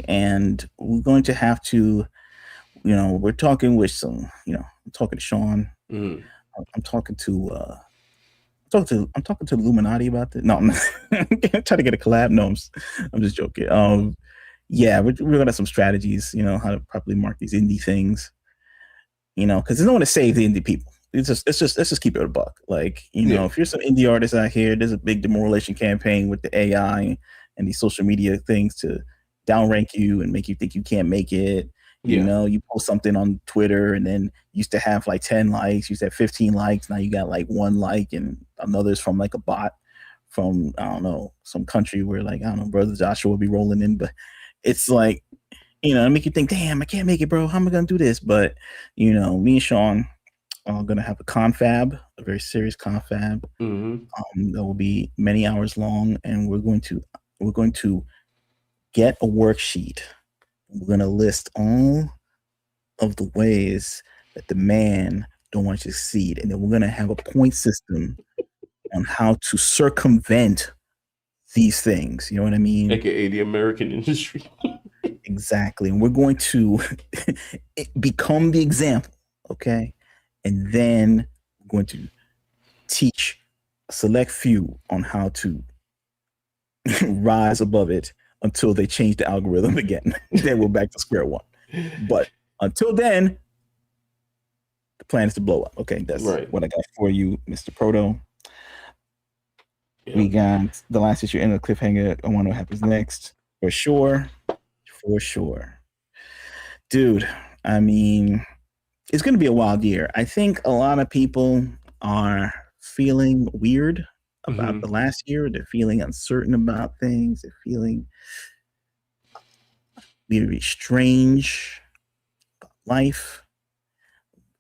And we're going to have to, we're talking with some, I'm talking to Sean. Mm-hmm. I'm talking to the Illuminati about this. No, I'm trying to get a collab. No, I'm just joking. Yeah, we're gonna have some strategies, how to properly mark these indie things, because there's no one to save the indie people. Let's just keep it a buck. Like, if you're some indie artist out here, there's a big demoralization campaign with the AI and these social media things to downrank you and make you think you can't make it. You post something on Twitter and then used to have like 10 likes, used to have 15 likes. Now you got like 1 like and another's from like a bot from, I don't know, some country where like, I don't know, Brother Joshua will be rolling in. But it's like, it make you think, damn, I can't make it, bro. How am I going to do this? But, me and Sean are going to have a confab, a very serious confab. Mm-hmm. That will be many hours long. And we're going to get a worksheet. We're going to list all of the ways that the man don't want you to succeed. And then we're going to have a point system on how to circumvent these things. You know what I mean? AKA the American industry. Exactly. And we're going to become the example. Okay. And then we're going to teach a select few on how to rise above it until they change the algorithm again. Then we're back to square one. But until then, the plan is to blow up. Okay, that's right. What I got for you, Mr. Proto. Yeah. We got the last issue in the cliffhanger. I wonder what happens next. For sure. Dude, I mean, it's going to be a wild year. I think a lot of people are feeling weird about the last year. They're feeling uncertain about things. They're feeling very strange about life.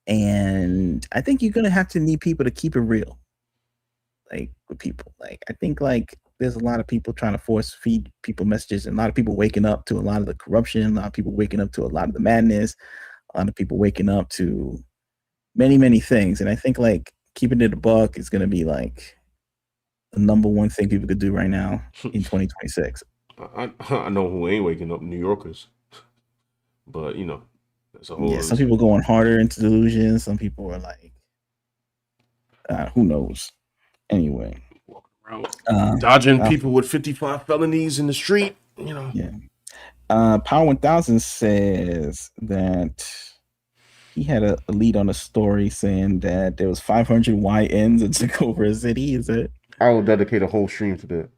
And I think you're going to have to need people to keep it real. Like with people, like I think like there's a lot of people trying to force feed people messages, and a lot of people waking up to a lot of the corruption, a lot of people waking up to a lot of the madness, a lot of people waking up to many things. And I think like keeping it a buck is going to be like the number one thing people could do right now in 2026. I know who ain't waking up, New Yorkers, but that's a whole. Yeah, some people going harder into delusion. Some people are like, who knows. Anyway, walking around dodging people with 55 felonies in the street, Yeah. Power 1000 says that he had a lead on a story saying that there was 500 YNs that took over a city. Is it? I will dedicate a whole stream to that.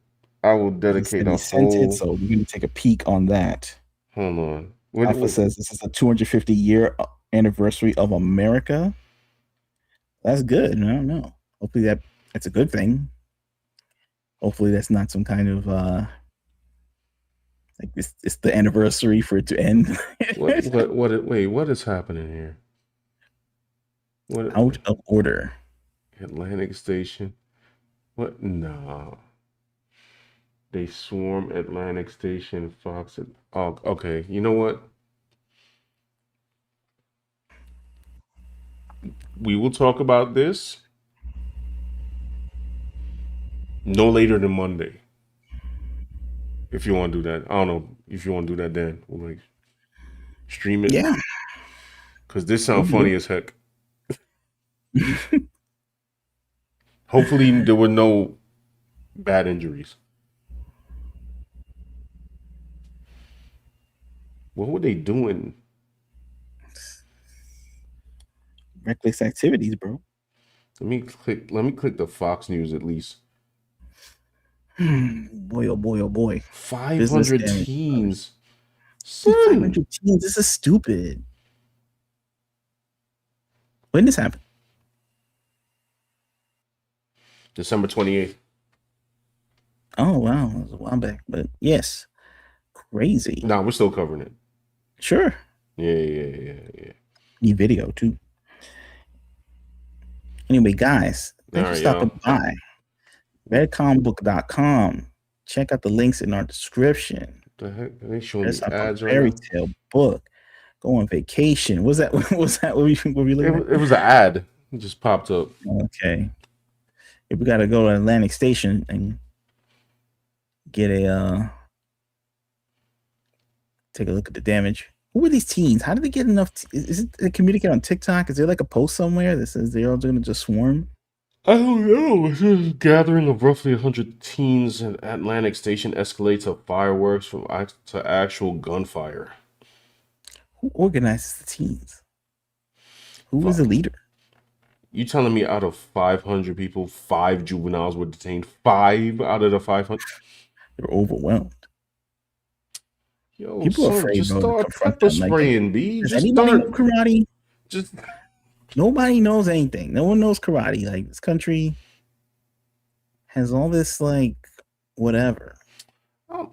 I will dedicate a whole. So we're going to take a peek on that. Hold on. Alpha says this is a 250-year anniversary of America. That's good. I don't know. Hopefully that's a good thing. Hopefully that's not some kind of like it's the anniversary for it to end. Wait, what is happening here? What? Out of order. Atlantic Station. What? Nah. They swarm Atlantic Station, Fox. Oh, okay. You know what? We will talk about this no later than Monday. If you want to do that. I don't know if you want to do that then. We'll like stream it. Yeah. Because this We'll sounds do funny as heck. Hopefully there were no bad injuries. What were they doing? Reckless activities, bro. Let me click the Fox News at least. Boy, oh boy, oh boy. 500 damage. teens. Dude, Son. 500 teens. This is stupid. When did this happen? December 28th. Oh, wow. It was a while back. But yes, crazy. Nah, we're still covering it. Sure. Yeah. Need video, too. Anyway, guys, thanks for stopping by. Redcombook.com. Check out the links in our description. The heck? Are they showing There's me ads a right fairy now? tale book. Go on vacation. Was that what we looking at? It was an ad. It just popped up. Okay. If we gotta go to Atlantic Station and get a take a look at the damage. Who are these teens? How did they get enough? Is it they communicate on TikTok? Is there like a post somewhere that says they're all gonna just swarm? I don't know. It's a gathering of roughly 100 teens at Atlantic Station escalates to fireworks to actual gunfire. Who organizes the teens? Who is the leader? You telling me out of 500 people, 5 juveniles were detained? 5 out of the 500? They're overwhelmed. Yo, people are afraid, just bro, to start confront pepper them. Like, spraying, B. does Just anybody start. know karate? Just Nobody knows anything. No one knows karate. Like, this country has all this, like, whatever.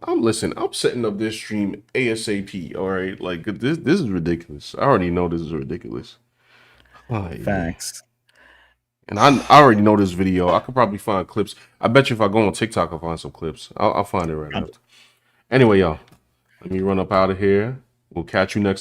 I'm listening. I'm setting up this stream ASAP. All right, like this is ridiculous. I already know this is ridiculous. Facts. And I already know this video. I could probably find clips. I bet you if I go on TikTok, I'll find some clips. I'll find it right after. Anyway, y'all, let me run up out of here. We'll catch you next